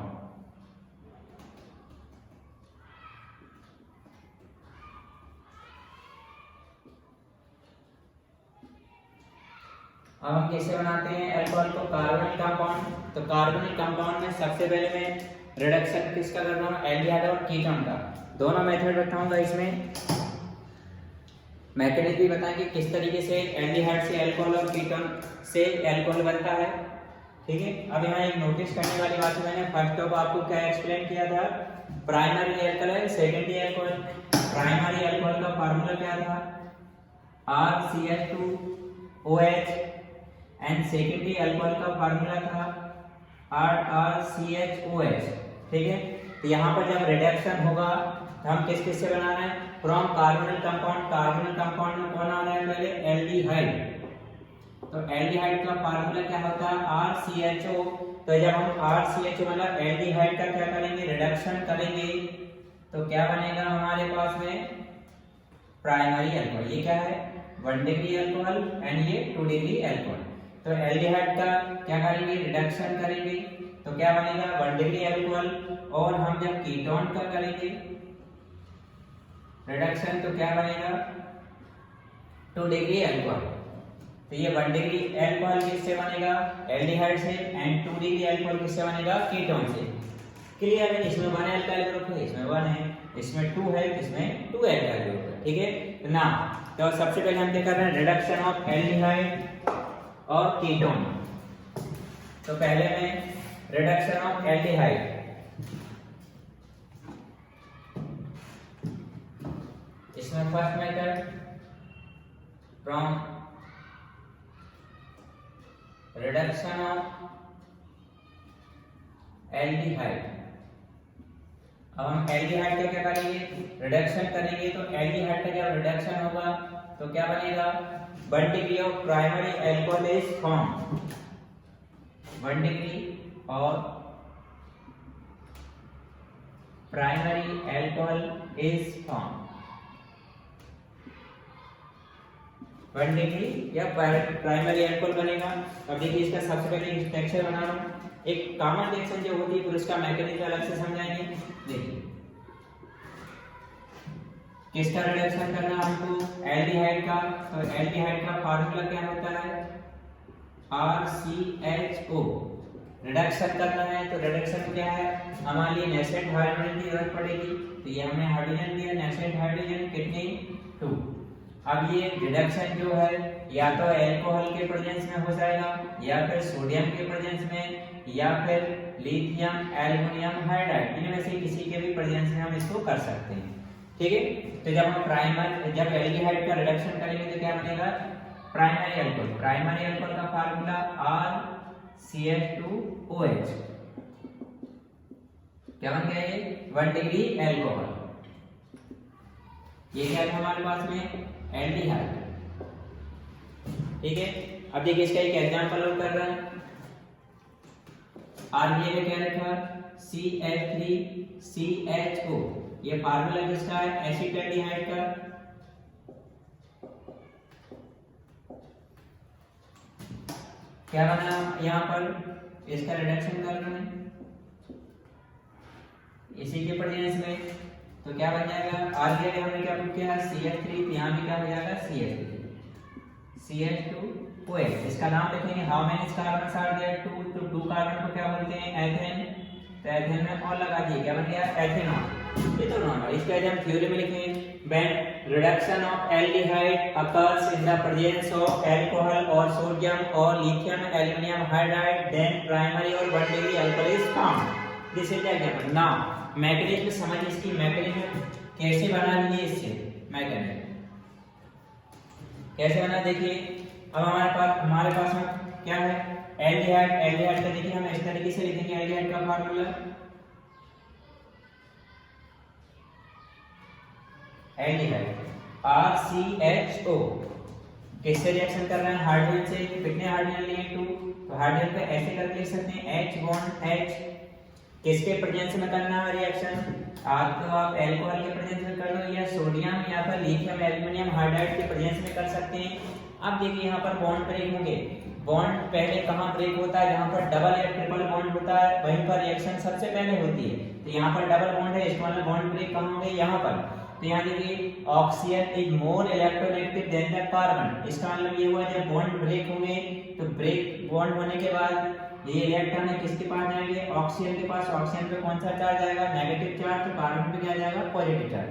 अब हम कैसे बनाते हैं अल्कोहल को, कार्बोनिल कंपाउंड। तो कार्बोनिल कंपाउंड में सबसे पहले मैं रिडक्शन किसका कर रहा हूँ, एल्डिहाइड और कीटोन का, दोनों मेथड बताऊंगा। इसमें मैकेनिज्म भी बताएंगे किस तरीके से एल्डिहाइड से अल्कोहल और कीटोन से अल्कोहल बनता है, ठीक है। अब यहाँ एक नोटिस करने वाली बात है, मैंने फर्स्ट ऑफ आपको क्या एक्सप्लेन किया था, primary alcohol, secondary alcohol. Primary alcohol का फार्मूला क्या था, RCH2OH, एंड सेकेंडरी अल्कोहल का फार्मूला था RCHOH, ठीक है। तो यहाँ पर जब रिडक्शन होगा तो हम किस किस से बना रहे हैं, from carbonyl compound. Carbonyl compound में कौन आ रहा है पहले, एल्डिहाइड, तो एल्डिहाइड का फार्मूला क्या होता है, RCHO। तो जब हम RCHO मतलब एल्डिहाइड का क्या करेंगे, रिडक्शन करेंगे, तो क्या बनेगा हमारे पास में प्राइमरी अल्कोहल। ये क्या है, 1 डिग्री अल्कोहल एंड ये 2 डिग्री अल्कोहल। तो एल्डिहाइड का क्या करेंगे, रिडक्शन करेंगे, तो क्या बनेगा 1 डिग्री अल्कोहल। और हम जब कीटोन का करेंगे रिडक्शन, तो क्या बनेगा 2 डिग्री अल्कोहल। तो ये 1 डिग्री अल्कोहल किससे बनेगा, एल्डिहाइड से, एंड 2 डिग्री अल्कोहल किससे बनेगा, कीटोन से। क्लियर है, इसमें 1 अल्काइल ग्रुप है, इसमें 1 है, इसमें 2 है, इसमें 2 अल्काइल ग्रुप है, ठीक है। तो ना, तो सबसे पहले हम क्या कर रहे हैं, रिडक्शन ऑफ एल्डिहाइड और कीटोन। तो पहले में रिडक्शन ऑफ एल्डिहाइड, इसमें first method from reduction of aldehyde. अब हम एल्डिहाइड का क्या करेंगे, रिडक्शन करेंगे, तो एल्डिहाइड का जब रिडक्शन होगा तो क्या बनेगा, 1 degree of primary alcohol is form, 1 degree of primary alcohol is form, 1 degree या प्राइमरी अल्कोहल बनेगा। अब देखिए इसका सबसे पहले स्ट्रक्चर बना रहा हूं, एक कॉमन रिएक्शन जो होती है फिर उसका मैकेनिज्म अलग से समझाएंगे। देखिए किसका रिडक्शन करना है हमको, एल्डिहाइड का, तो एल्डिहाइड का फार्मूला क्या होता है, RCHO। रिडक्शन करना है तो रिडक्शन क्या है, हमारे लिए नेसेंट हाइड्रोजन की जरूरत पड़ेगी, तो ये हमें हाइड्रोजन दिया, नेसेंट हाइड्रोजन कितनी, 2। अब ये रिडक्शन जो है या तो अल्कोहल के प्रेजेंस में हो जाएगा, या फिर सोडियम के प्रेजेंस में, या फिर लिथियम एल्युमिनियम हाइड्राइड, इनमें से किसी के भी प्रेजेंस में हम इसको कर सकते हैं। ठीक है, तो जब हम जब एल्डिहाइड का रिडक्शन करेंगे तो क्या बनेगा, प्राइमरी अल्कोहल, प्राइमरी अल्कोहल का फार्मूला RCH2OH, क्या बन गया ये, 1 डिग्री अल्कोहल। ये क्या है हमारे पास में, एल्डिहाइड। ठीक है, अब देखिए इसका एक एग्जांपल और कर रहे हैं। आरबीए में क्या रखा, CH3CHO, ये फार्मूला किसका है, एसिटाल्डिहाइड का। क्या बना यहाँ पर, इसका रिडक्शन कर रहे हैं इसी के प्रेजेंस में, तो क्या बन जाएगा, आरबीए में हमने क्या प्रूव किया, CH3, तो यहाँ भी क्या हो जाएगा, CH2OH। इसका नाम लिखेंगे, how many carbons are there, 2, तो 2 कार्बन को क्या बोलते हैं, एथेन, तो एथेन में और लगा दिए, क्या बन गया, एथेनॉल। ये तो नॉर्मल, इसका हम थ्योरी में लिखेंगे, when reduction of aldehyde occurs in the presence of alcohol और सोडियम और lithium aluminium hydride, then primary और 1 degree alcohol is formed. This is the example. Now mechanism समझ, इसकी मैकेनिज्म कैसे बना लिए, इससे मैकेनिज्म कैसे बना, देखिए अब हमारे पास में क्या है, एल्डिहाइड। एल्डिहाइड का देखिए हम इस तरीके से लिखेंगे, एल्डिहाइड का फार्मूला एल्डिहाइड RCHO, किससे रिएक्शन कर रहे हैं, हाइड्रोजन से, कितने हाइड्रोजन लिए, 2, तो हाइड्रोजन पे ऐसे करके लिख सकते हैं, H बॉन्ड H, किसके प्रेजेंस में करना है रिएक्शन, आप अल्कोहल के प्रेजेंस में कर लो, या सोडियम या फिर लिथियम एल्युमिनियम हाइड्राइड के प्रेजेंस में कर सकते हैं। अब देखिए यहाँ पर बॉन्ड ब्रेक होंगे, बॉन्ड पहले कहाँ ब्रेक होता है, जहाँ पर डबल या ट्रिपल बॉन्ड होता है वहीं पर रिएक्शन सबसे पहले होती है। तो यहाँ पर डबल बॉन्ड है, इसका मतलब बॉन्ड ब्रेक कहाँ होंगे, यहाँ पर। तो यहाँ देखिए oxygen is more electronegative than the carbon, इसका मतलब ये हुआ जब बॉन्ड ब्रेक होंगे तो ब्रेक बॉन्ड होने के बाद ये इलेक्ट्रॉन है किसके पास जाएंगे, ऑक्सीजन के पास। ऑक्सीजन पे कौन सा चार्ज आएगा, नेगेटिव चार्ज, तो कार्बन पे क्या जाएगा, पॉजिटिव चार्ज।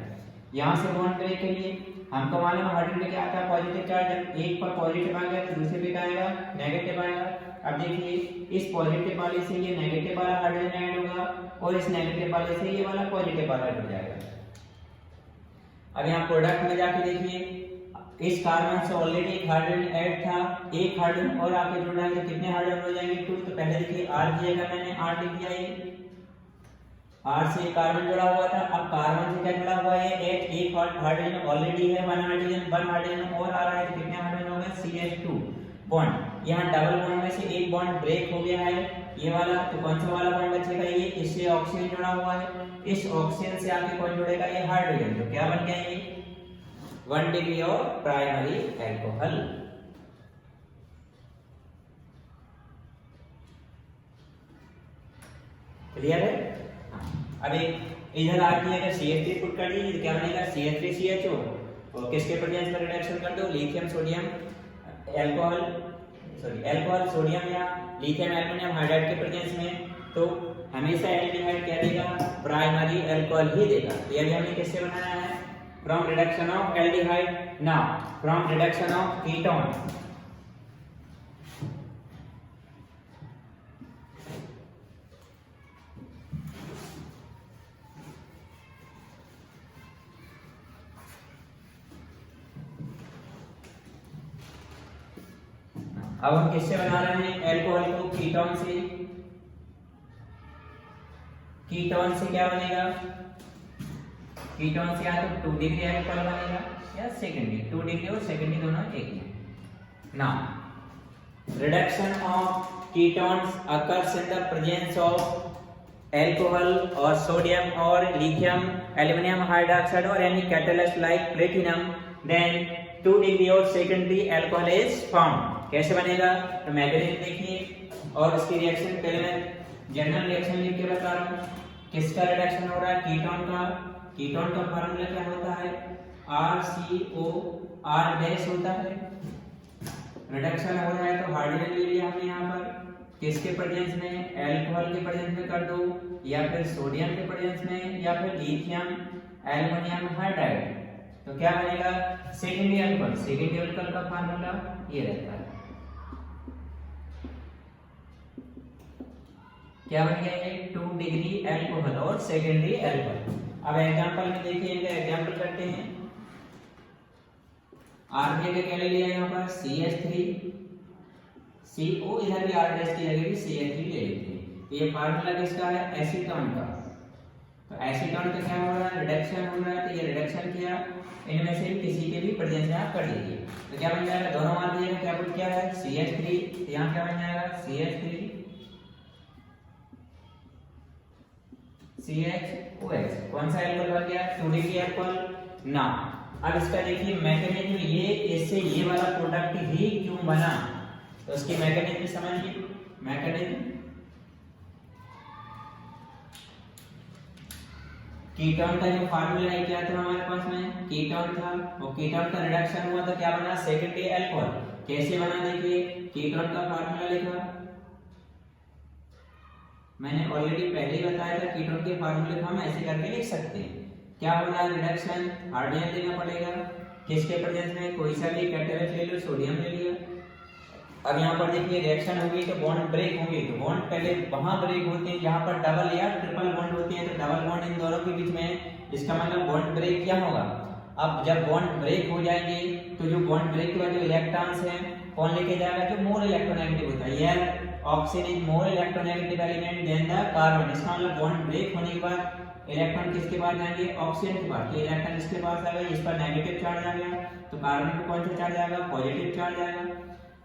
यहाँ से बॉन्ड ब्रेक के लिए हमको मालूम है हाइड्रोजन पे क्या आता है, पॉजिटिव चार्ज। जब एक पर पॉजिटिव आ गया तो दूसरे पे क्या आएगा, नेगेटिव आएगा। अब देखिए इस पॉजिटिव वाले से ये नेगेटिव वाला हाइड्रोजन ऐड होगा और इस नेगेटिव वाले से ये वाला पॉजिटिव वाला ऐड हो जाएगा। अब यहाँ प्रोडक्ट में जाके देखिए, इस कार्बन से ऑलरेडी एक हाइड्रोजन ऐड था, एक हाइड्रोजन और आके जुड़ रहा है, तो कितने हाइड्रोजन हो जाएंगे, 2। तो पहले देखिए R दिया का मैंने, R लिख दिया, ये R से कार्बन जुड़ा हुआ था, अब कार्बन से क्या जुड़ा हुआ है, एक हाइड्रोजन ऑलरेडी है, 1 हाइड्रोजन और आ रहा है, तो कितने हाइड्रोजन हो गए, CH2 बॉन्ड। यहाँ डबल बॉन्ड में से एक बॉन्ड ब्रेक हो गया है, ये वाला, तो कौन सा वाला बॉन्ड बचेगा, ये इससे ऑक्सीजन जुड़ा हुआ है, इस ऑक्सीजन से आके कौन जुड़ेगा, ये हाइड्रोजन। तो क्या बन गया, ये 1 डिग्री और प्राइमरी अल्कोहल। क्लियर है। अब एक इधर आके अगर CH3 पुट कर दीजिए तो क्या बनेगा, CH3CHO, और किसके प्रेजेंस में रिडक्शन कर दो, lithium sodium alcohol, alcohol sodium या लिथियम एल्युमिनियम हाइड्राइड के प्रेजेंस में, तो हमेशा एल्डिहाइड क्या देगा, प्राइमरी अल्कोहल ही देगा। तो ये हमने किससे बनाया है, from reduction of aldehyde. Now from reduction of ketone, अब हम किससे बना रहे हैं एल्कोहल को? कीटोन से। कीटोन से क्या बनेगा? कीटोन से या तो 2 डिग्री एल्कोहल बनेगा या सेकेंडरी। 2 डिग्री और सेकेंडरी दोनों एक ही है ना। Reduction of ketones occurs in the presence of alcohol or sodium or lithium aluminum hydroxide or any catalyst like platinum, then 2 degree और secondary alcohol is formed। कैसे बनेगा? तो मैकेनिज्म देखिए और इसकी रिएक्शन पहले मैं जनरल रिएक्शन लिख के बता रहा हूँ। किसका रिडक्शन हो रहा है? कीटोन का। कीटोन का फार्मूला क्या होता है? RCOR डैश होता है। रिडक्शन हो रहा है तो हाइड्रोजन ले लिया हमने यहाँ पर। किसके प्रेजेंस में? एल्कोहल के प्रेजेंस में कर दो, या फिर सोडियम के प्रेजेंस में, या फिर लिथियम एल्युमिनियम हाइड्राइड। तो क्या बनेगा? Secondary alcohol. सेकेंडरी अल्कोहल का फार्मूला ये रहता है। क्या बन गया ये? 2 डिग्री एल्कोहल और सेकेंडरी अल्कोहल। अब एग्जांपल में देखिए, इनका एग्जांपल करते हैं। आर के क्या ले लिया यहाँ पर? CH3 CO, इधर भी R डैश की जगह भी CH3 ले लेते हैं। तो ये फार्मूला किसका है? एसीटोन का। तो एसीटोन का क्या हो रहा है? रिडक्शन हो रहा है। तो ये रिडक्शन किया, इनमें से किसी के भी प्रेजेंस में आप कर लीजिए। तो क्या बन जाएगा? दोनों मान लीजिएगा क्या पुट क्या है? CH3। तो यहाँ क्या बन जाएगा? CH3 CHOH। कौन सा एल्कोहल बन गया? 2 डिग्री एल्कोहल ना। अब इसका देखिए मैकेनिज्म, ये इससे ये वाला प्रोडक्ट ही क्यों बना, तो उसकी मैकेनिज्म समझिए। मैकेनिज्म, कीटोन का जो फार्मूला है क्या था हमारे पास में? कीटोन था, और कीटोन का रिडक्शन हुआ तो क्या बना? Secondary alcohol. कैसे बना देखिए, कीटोन का फार्मूला लिखा, मैंने ऑलरेडी पहले ही बताया था। कीटोन के फार्मूले को हम ऐसे करके लिख सकते हैं। क्या हो रहा है? रिडक्शन, हाइड्रोजन देना पड़ेगा। किसके प्रेजेंस में? कोई सा भी कैटालिस्ट ले लो, सोडियम ले लिया। अब यहाँ पर देखिए रिएक्शन होगी तो बॉन्ड ब्रेक होंगे। तो बॉन्ड पहले वहां ब्रेक होते हैं जहां पर डबल या ट्रिपल बॉन्ड होते हैं। तो डबल बॉन्ड इन दोनों के बीच में, इसका मतलब बॉन्ड ब्रेक क्या होगा? अब जब बॉन्ड ब्रेक हो जाएंगे तो जो बॉन्ड ब्रेक के बाद जो इलेक्ट्रॉन्स हैं कौन लेके जाएगा? जो मोर इलेक्ट्रोनेगेटिव होता है। यार oxygen is more electronegative element than the carbon. इसका मतलब बॉन्ड ब्रेक होने के बाद इलेक्ट्रॉन किसके पास जाएंगे? ऑक्सीजन के पास। तो इलेक्ट्रॉन इसके पास आ गया, इस पर नेगेटिव चार्ज आ गया, तो कार्बन पे कौन सा चार्ज आएगा? पॉजिटिव चार्ज आएगा।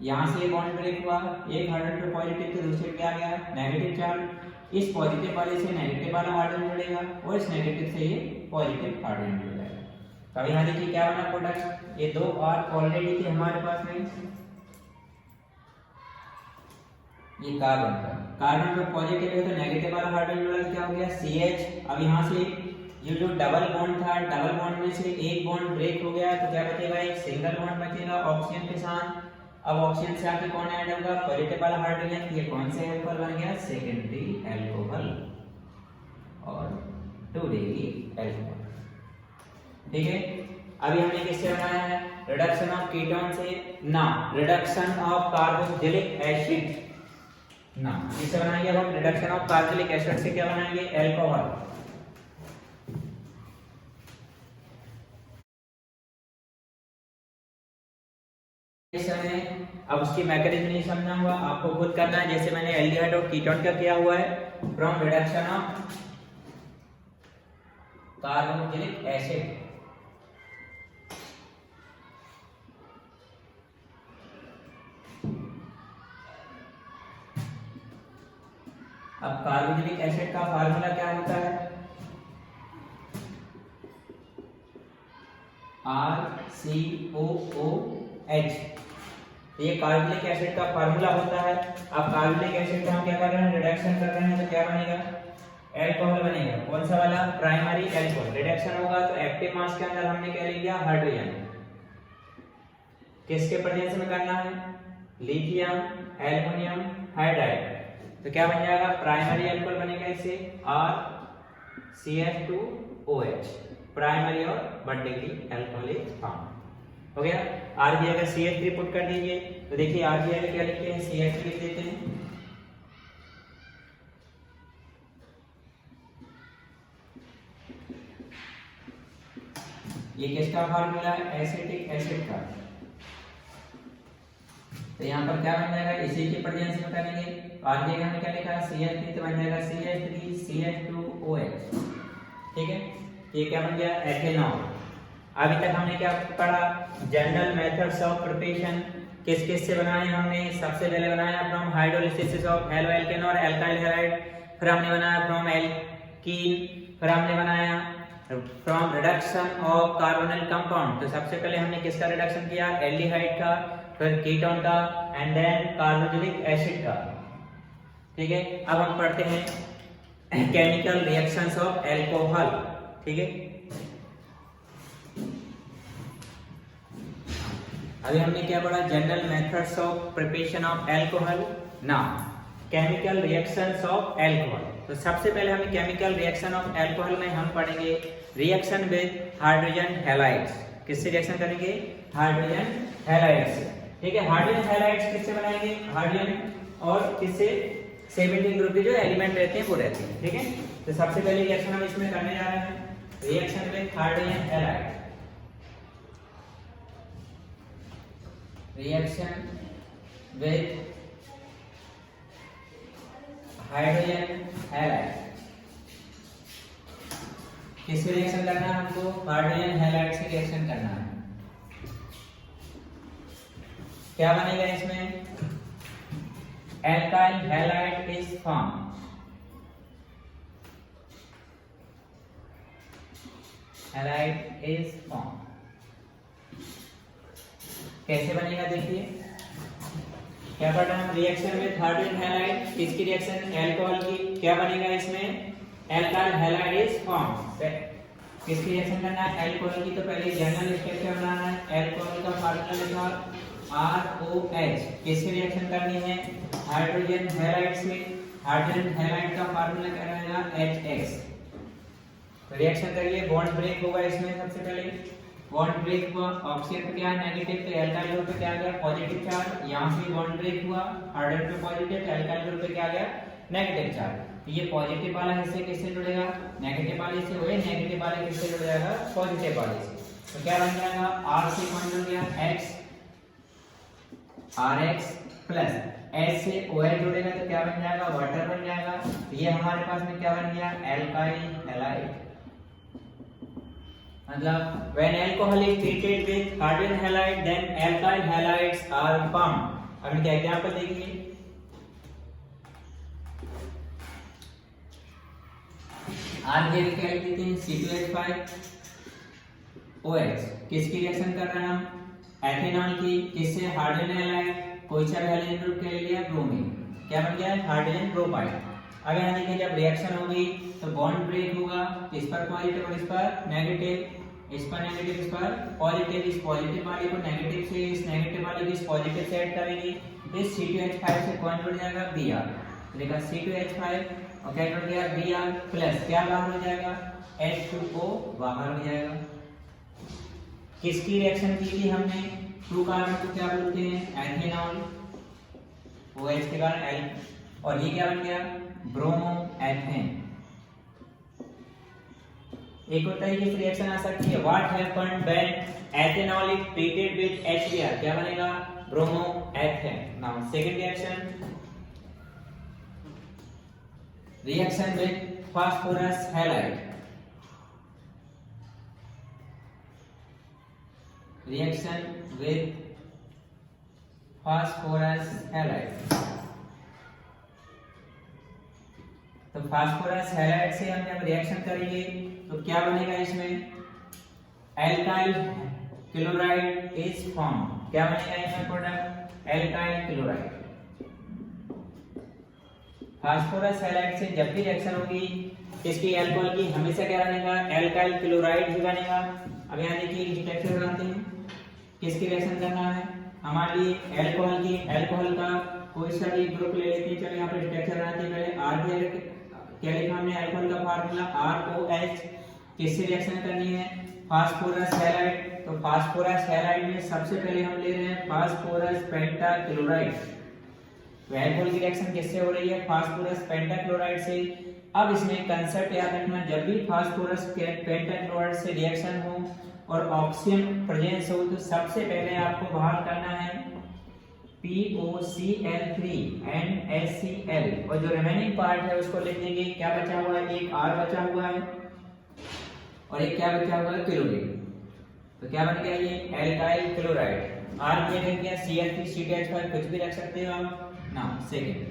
यहाँ से बॉन्ड ब्रेक हुआ, एक हाइड्रोजन पे पॉजिटिव, तो दूसरे पे आ गया नेगेटिव चार्ज। इस पॉजिटिव वाले से नेगेटिव वाला हाइड्रोजन जुड़ेगा और इस नेगेटिव से ये पॉजिटिव हाइड्रोजन जुड़ जाएगा। तो अब यहाँ देखिए क्या बना प्रोडक्ट? ये 2 R ऑलरेडी थे हमारे पास में, ये कार्बन का। कार्बन पे पॉजिटिव है तो नेगेटिव वाला हाइड्रोजन जुड़ा, क्या हो गया? CH। अब यहाँ से ये जो डबल बॉन्ड था, डबल बॉन्ड में से एक बॉन्ड ब्रेक हो गया, तो क्या बचेगा? एक सिंगल बॉन्ड बचेगा ऑक्सीजन के साथ। अब ऑक्सीजन से आके कौन ऐड होगा? पॉजिटिव वाला हाइड्रोजन। ये कौन से अल्कोहल बन गया? सेकेंडरी अल्कोहल और 2 डिग्री अल्कोहल। ठीक है। अभी हमने किससे बनाया है? रिडक्शन ऑफ कीटोन से ना, रिडक्शन ऑफ कार्बोक्सिलिक एसिड ना। किससे बनाएंगे अब हम? रिडक्शन ऑफ कार्बोक्सिलिक एसिड से क्या बनाएंगे? अल्कोहल। अब उसकी मैकेनिज्म नहीं समझना हुआ, आपको खुद करना है, जैसे मैंने एल्डिहाइड और कीटोन का किया हुआ है। From reduction of carboxylic acid, अब कार्बोक्सिलिक एसिड का फार्मूला क्या होता है? RCOOH। ये कार्बोक्सिलिक एसिड का फार्मूला होता है। अब कार्बोक्सिलिक एसिड का हम क्या कर रहे हैं? रिडक्शन कर रहे हैं, तो क्या बनेगा? अल्कोहल बनेगा। कौन सा वाला? Primary alcohol. रिडक्शन होगा तो एक्टिव मास के अंदर हमने क्या ले लिया? हाइड्रोजन। किसके प्रेजेंस में करना है? Lithium aluminium hydride. तो क्या बन जाएगा? प्राइमरी अल्कोहल बनेगा इससे RCH2OH। प्राइमरी और 1 डिग्री अल्कोहल इज फॉर्म हो गया। आर की जगह CH3 पुट कर दीजिए। तो देखिए आर की जगह क्या लिखते हैं? CH3 लिख देते हैं। ये किसका फार्मूला है? एसिटिक एसिड का। तो तो यहाँ पर क्या बन जाएगा, इसी के प्रेजेंस में करेंगे। और ये हमने क्या लिखा है CH3 तो बन जाएगा CH3 CH2OH। ठीक है, ये क्या बन गया एथेनॉल। अभी तक हमने क्या पढ़ा, जनरल मेथड्स ऑफ प्रिपरेशन किस किस से बनाए हमने। सबसे पहले बनाया from hydrolysis of halo alkane और एल्काइल हैलाइड, फिर हमने बनाया फ्रॉम एल्कीन, फिर हमने बनाया from reduction of carbonyl compound. तो सबसे पहले हमने किसका रिडक्शन किया, एल्डिहाइड का, फिर कीटोन का एंड देन कार्बोक्सिलिक एसिड का। ठीक है, अब हम पढ़ते हैं केमिकल रिएक्शंस ऑफ एल्कोहल। ठीक है, अभी हमने क्या पढ़ा, general methods of preparation of alcohol. Now chemical reactions of alcohol. तो सबसे पहले हमें केमिकल रिएक्शन ऑफ एल्कोहल में हम पढ़ेंगे रिएक्शन विद हाइड्रोजन हैलाइड्स। किससे रिएक्शन करेंगे, हाइड्रोजन हैलाइड्स से। ठीक है, हाइड्रोजन हैलाइड्स किससे बनाएंगे, हाइड्रोजन और किससे 17 ग्रुप के जो एलिमेंट रहते हैं वो रहते हैं। ठीक है, तो सबसे पहले रिएक्शन हम इसमें करने जा रहे हैं, reaction with hydrogen halide. Reaction with hydrogen halide. किससे रिएक्शन करना है हमको, हाइड्रोजन हैलाइड से रिएक्शन करना है। क्या बनेगा इसमें, alkyl halide is form. Halide is form कैसे बनेगा देखिए, क्या पढ़ रहे हैं, रिएक्शन विद हाइड्रोजन हैलाइड, किसकी रिएक्शन, एल्कोहल की। क्या बनेगा इसमें, एल्काइल हैलाइड इज फॉर्म। किसकी रिएक्शन करना है, एल्कोहल की। तो पहले जनरल स्ट्रक्चर बनाना है, एल्कोहल का फार्मूला लिखा ROH। किसकी रिएक्शन करनी है, हाइड्रोजन हैलाइड से। हाइड्रोजन हैलाइड का फार्मूला क्या रहेगा, HX। तो रिएक्शन करिए, बॉन्ड ब्रेक होगा इसमें। सबसे पहले बॉन्ड ब्रेक हुआ, ऑक्सीजन पे क्या है नेगेटिव, तो एल्काइल ग्रुप पे क्या आ गया पॉजिटिव चार्ज। यहाँ से बॉन्ड ब्रेक हुआ, हाइड्रोजन पे पॉजिटिव, तो एल्काइल ग्रुप पे क्या आ गया नेगेटिव चार्ज। ये पॉजिटिव वाला हिस्से किससे जुड़ेगा, नेगेटिव वाले से, वही नेगेटिव वाले किससे जुड़ जाएगा, पॉजिटिव वाले से। तो क्या बन जाएगा, R से कौन जुड़ गया, X, RX प्लस H से OH जुड़ेगा तो क्या बन जाएगा, वाटर बन जाएगा। ये हमारे पास में क्या बन गया, एल्काइल हैलाइड। मतलब when alcohol is treated with hydrogen halide then alkyl halides are formed। अब इनके एग्जांपल देखिए, आगे क्या लिख देते हैं, C2H5OH। किसकी रिएक्शन कर रहे हैं हम, एथेनॉल की। किससे, हाइड्रोजन हैलाइड, कोई सा हैलोजन ग्रुप के लिए ब्रोमीन। क्या बन गया, हाइड्रोजन ब्रोमाइड। अब यहाँ देखिए जब रिएक्शन होगी तो बॉन्ड ब्रेक होगा, इस पर पॉजिटिव और इस पर नेगेटिव, इस पर नेगेटिव इस पर पॉजिटिव। इस पॉजिटिव वाले को नेगेटिव से, इस नेगेटिव वाले को इस पॉजिटिव से ऐड करेंगे। इस C2H5 से कौन जुड़ जाएगा, Br। देखा C2H5 और क्या जुड़ गया Br प्लस क्या बाहर हो जाएगा, H2O बाहर हो जाएगा। किसकी रिएक्शन की थी हमने, 2 कार्बन को क्या बोलते हैं, एथेनॉल, OH के कारण L, और ये क्या बन गया, ब्रोमो एथेन। एक और तरीके से रिएक्शन आ सकती है, what happened when ethanol is treated with HBr। क्या बनेगा, bromo ethane. Now second reaction, reaction with phosphorus halide. Reaction with phosphorus halide. तो फास्फोरस हैलाइड से हम जब रिएक्शन करेंगे तो क्या बनेगा इसमें, एल्काइल क्लोराइड इज फॉर्म। क्या बनेगा इसमें product, alkyl chloride. Phosphorus halide से जब भी रिएक्शन होगी इसकी अल्कोहल की, हमेशा क्या बनेगा, एल्काइल क्लोराइड ही बनेगा। अब यहाँ देखिए स्ट्रक्चर बनाते हैं, किसकी रिएक्शन करना है, हमारे लिए अल्कोहल की। अल्कोहल का कोई सा भी ग्रुप ले लेते हैं। चलिए यहाँ पर स्ट्रक्चर बनाते हैं, पहले R क्या लिखा हमने, अल्कोहल का फार्मूला ROH। किससे रिएक्शन करनी है, फास्फोरस हैलाइड। तो फास्फोरस हैलाइड में सबसे पहले हम ले रहे हैं फास्फोरस पेंटाक्लोराइड। तो अल्कोहल की रिएक्शन किससे हो रही है, फास्फोरस पेंटाक्लोराइड से। अब इसमें कंसेप्ट याद रखना, जब भी फास्फोरस पेंटाक्लोराइड से रिएक्शन हो और ऑक्सीजन प्रेजेंस हो तो सबसे पहले आपको बाहर करना है POCl3 एंड HCl, और जो रिमेनिंग पार्ट है उसको लिख देंगे। क्या बचा हुआ है, एक R बचा हुआ है और एक क्या बचा हुआ है, क्लोरीन। तो क्या बन गया ये, एल्काइल क्लोराइड। R दिया गया Cl3CTH5, कुछ भी रख सकते हो आप ना। सेकेंड,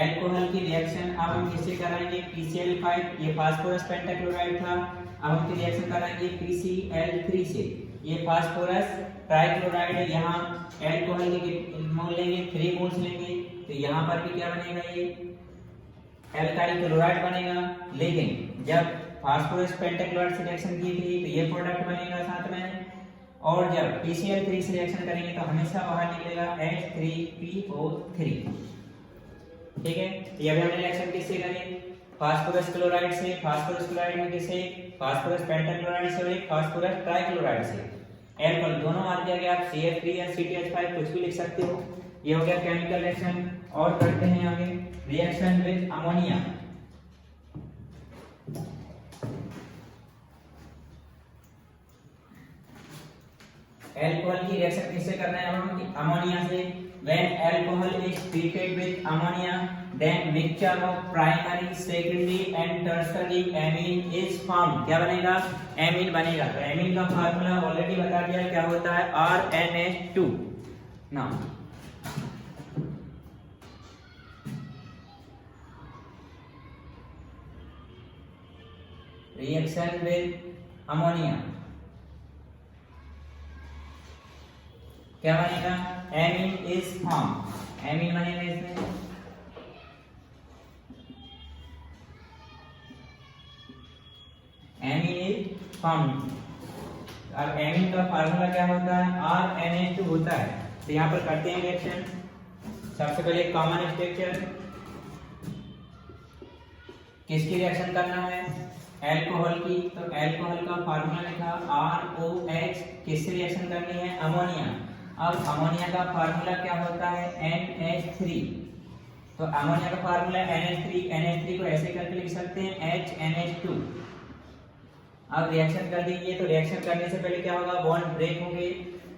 एल्कोहल की रिएक्शन अब हम किससे कराएंगे, PCl5, ये फास्फोरस पेंटाक्लोराइड था। अब हम रिएक्शन कराएंगे PCl3 से, ये फास्फोरस ट्राइक्लोराइड है। यहाँ एल्कोहल के मोल लेंगे, 3 मोल्स लेंगे, तो यहाँ पर भी क्या बनेगा, ये एल्काइल क्लोराइड बनेगा। लेकिन जब फास्फोरस पेंटाक्लोराइड से रिएक्शन की थी तो ये प्रोडक्ट बनेगा साथ में, और जब PCl3 से रिएक्शन करेंगे तो हमेशा बाहर निकलेगा H3PO3। ठीक है, ये अभी हमने रिएक्शन किससे करी, फास्फोरस क्लोराइड से। फास्फोरस क्लोराइड में किससे, फास्फोरस पेंटाक्लोराइड से और एक फास्फोरस ट्राइक्लोराइड से। एल्कोहल दोनों आ गया, आप CH3 या CTH5 कुछ भी लिख सकते हो। ये हो गया केमिकल रिएक्शन। और करते हैं आगे रिएक्शन विद अमोनिया। एल्कोहल की रिएक्शन किससे करना है हम, अमोनिया से। When alcohol is treated with ammonia, then mixture of primary, secondary and tertiary amine is formed. क्या बनेगा, एमीन बनेगा। तो एमीन का फार्मूला ऑलरेडी बता दिया क्या होता है, RNH2 ना। रिएक्शन विद अमोनिया क्या बनेगा, एमीन इज फॉर्म। एमीन बनेगा इसमें, एमीन इज फॉर्म। अब एमीन का फार्मूला क्या होता है, RNH2 होता है। तो यहाँ पर करते हैं रिएक्शन। सबसे पहले कॉमन स्ट्रक्चर, किसकी रिएक्शन करना है, एल्कोहल की। तो एल्कोहल का फार्मूला लिखा ROH, किससे रिएक्शन करनी है, अमोनिया। अब अमोनिया का फार्मूला क्या होता है, NH3। तो अमोनिया का फार्मूला NH3, NH3 को ऐसे करके लिख सकते हैं HNH2। अब रिएक्शन कर दीजिए। तो रिएक्शन करने से पहले क्या होगा, बॉन्ड ब्रेक होंगे।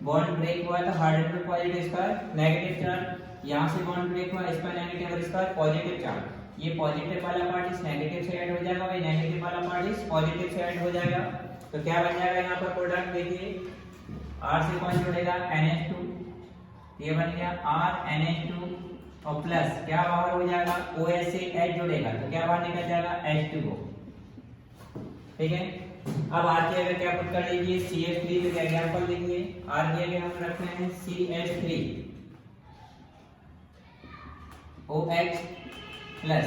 बॉन्ड ब्रेक हुआ तो हाइड्रोजन पॉजिटिव, इस पर नेगेटिव चार्ज। यहाँ से बॉन्ड ब्रेक हुआ, इस पर नेगेटिव और इस पर पॉजिटिव चार्ज। ये पॉजिटिव वाला पार्ट इस नेगेटिव से ऐड हो जाएगा और ये नेगेटिव वाला पार्ट इस पॉजिटिव से ऐड हो जाएगा। तो क्या बन जाएगा यहाँ पर प्रोडक्ट, देखिए R से कौन जुड़ेगा, NH2। ये बन गया RNH2 और प्लस क्या बाहर हो जाएगा, OH से H जुड़ेगा तो क्या बाहर निकल जाएगा, H2O। ठीक है, अब R की जगह क्या पुट कर लीजिए, CH3। तो क्या एग्जांपल देखिए, R की जगह हम रखते हैं CH3 OH प्लस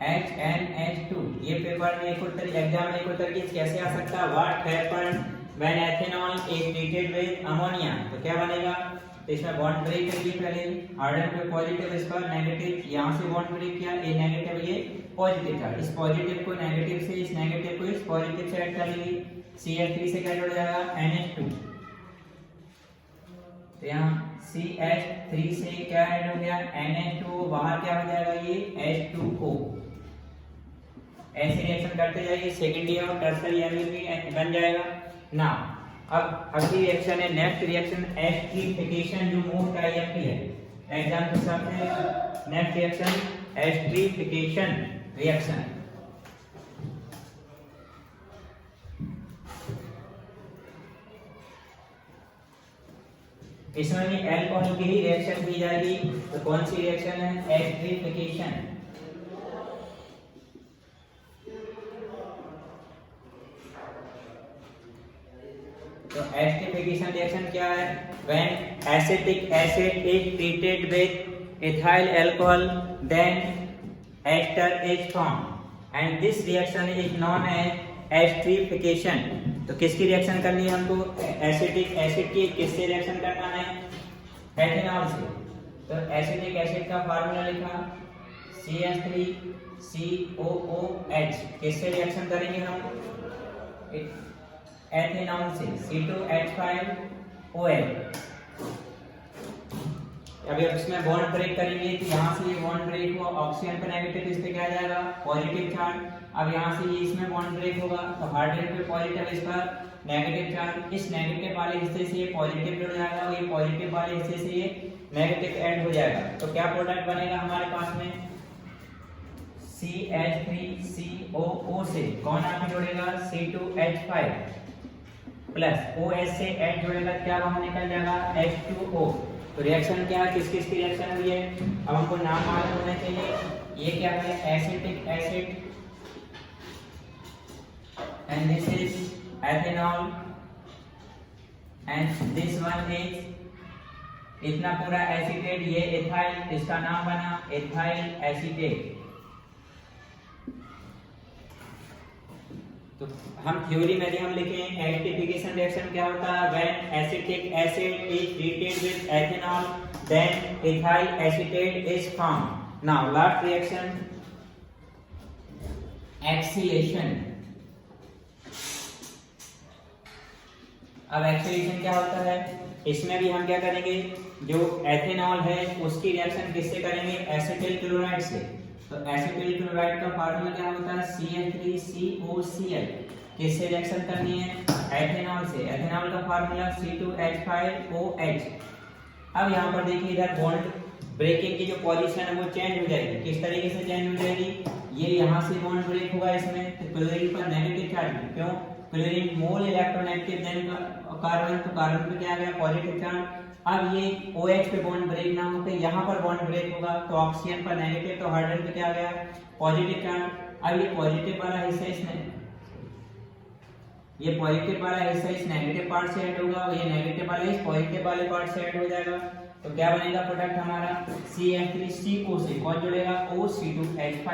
HNH2। ये पेपर में एक उत्तर, एग्जाम में एक उत्तर की कैसे आ सकता है, what happened when ethanol is treated with ammonia. तो क्या बनेगा, तो इसमें बॉन्ड ब्रेक करिए पहले, हाइड्रोजन पे पॉजिटिव, इस पर नेगेटिव, यहाँ से बॉन्ड ब्रेक किया, ये नेगेटिव ये पॉजिटिव था। इस पॉजिटिव को नेगेटिव से, इस नेगेटिव को इस पॉजिटिव से ऐड कर लीजिए। CH3 से क्या जुड़ जाएगा, NH2। तो यहाँ CH3 से क्या ऐड हो गया, NH2। बाहर क्या हो जाएगा, ये H2O। ऐसे रिएक्शन करते जाइए, सेकेंडरी और टर्शियरी एमीन भी बन जाएगा ना। अब अगली रिएक्शन है, नेक्स्ट रिएक्शन एस्ट्रीफिकेशन, जो मोस्ट आईएमपी है एग्जाम के हिसाब से। Next reaction esterification reaction. इसमें भी एल्कोहल की ही रिएक्शन की जाएगी। तो कौन सी रिएक्शन है, एस्ट्रीफिकेशन। तो एस्ट्रीफिकेशन रिएक्शन क्या है, when acetic acid is treated with ethyl alcohol then ester is formed and this reaction is known as esterification. तो किसकी रिएक्शन करनी है हमको, एसिटिक एसिड की। किससे रिएक्शन करना है, एथेनॉल से। तो एसिटिक एसिड का फार्मूला लिखा CH3COOH। किससे रिएक्शन करेंगे हम, एथेनॉल से, C2H5OH। अभी इसमें बॉन्ड ब्रेक करेंगे तो यहाँ से ये बॉन्ड ब्रेक हुआ, ऑक्सीजन पे नेगेटिव, इस पे क्या आ जाएगा, पॉजिटिव चार्ज। अब यहाँ से ये इसमें बॉन्ड ब्रेक होगा तो हाइड्रोजन पे पॉजिटिव, इस पर नेगेटिव चार्ज, इस नेगेटिव वाले हिस्से से ये पॉजिटिव जुड़ जाएगा और ये पॉजिटिव वाले हिस्से से ये नेगेटिव ऐड हो जाएगा। तो क्या प्रोडक्ट बनेगा हमारे पास में, CH3COO से कौन आगे जुड़ेगा, C2H5 प्लस OH से H जुड़ेगा, क्या वहां निकल जाएगा H2O। तो रिएक्शन क्या है, किस किस की रिएक्शन हुई है, अब हमको नाम मालूम होना चाहिए। ये क्या है, acetic acid and this is ethanol and this one is, इतना पूरा एसीटेट, ये एथाइल, इसका नाम बना एथाइल एसीटेट। तो हम थ्योरी में हम लिखें एसिडिफिकेशन रिएक्शन क्या होता है, when acetic acid is treated with ethanol then ethyl acetate is formed. Now last reaction acylation. अब एक्सीलेशन क्या होता है, इसमें भी हम क्या करेंगे, जो एथेनॉल है उसकी रिएक्शन किससे करेंगे, एसिटिल क्लोराइड से। तो एसिटिल क्लोराइड का फार्मूला क्या होता है, CH3COCl। किससे रिएक्शन करनी है, एथेनॉल से। एथेनॉल का फार्मूला C2H5OH। अब यहाँ पर देखिए इधर बॉन्ड ब्रेकिंग की जो पोजीशन है वो चेंज हो जाएगी। किस तरीके से चेंज हो जाएगी, ये यहाँ से बॉन्ड ब्रेक होगा इसमें, तो क्लोरीन पर नेगेटिव चार्ज, क्यों, chlorine more electronegative than carbon, तो कार्बन पे क्या आ गया पॉजिटिव चार्ज। अब ये OH पे बॉन्ड ब्रेक ना होकर यहाँ पर बॉन्ड ब्रेक होगा तो ऑक्सीजन पर नेगेटिव, तो हाइड्रोजन पे क्या आ गया पॉजिटिव चार्ज। अब ये पॉजिटिव वाला हिस्सा इसमें, ये पॉजिटिव वाला हिस्सा इस नेगेटिव पार्ट से ऐड होगा और ये नेगेटिव वाला इस पॉजिटिव वाले पार्ट से ऐड हो जाएगा। तो क्या बनेगा प्रोडक्ट हमारा, CH3CO से कौन जुड़ेगा, O(C2H5).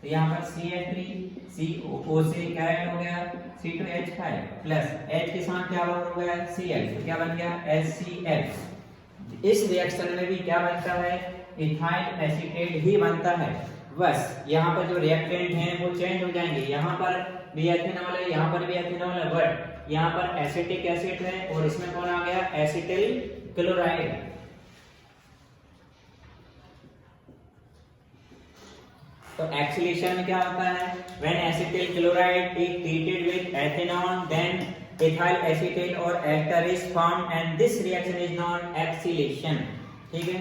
तो यहाँ पर CH3CO से क्या ऐड हो गया, C2H5 प्लस H के साथ क्या हो गया Cl, तो क्या बन गया HCl। इस रिएक्शन में भी क्या बनता है, इथाइल एसीटेट ही बनता है, बस यहाँ पर जो रिएक्टेंट हैं वो चेंज हो जाएंगे। यहाँ पर भी एथेनॉल है, यहाँ पर भी एथेनॉल है, बट यहाँ पर एसिटिक एसिड है और इसमें कौन आ गया एसिटिल क्लोराइड। तो एक्सीलेशन में क्या होता है, when acetyl chloride is treated with ethanol then ethyl acetate और ester is formed and this reaction is known acylation. ठीक है।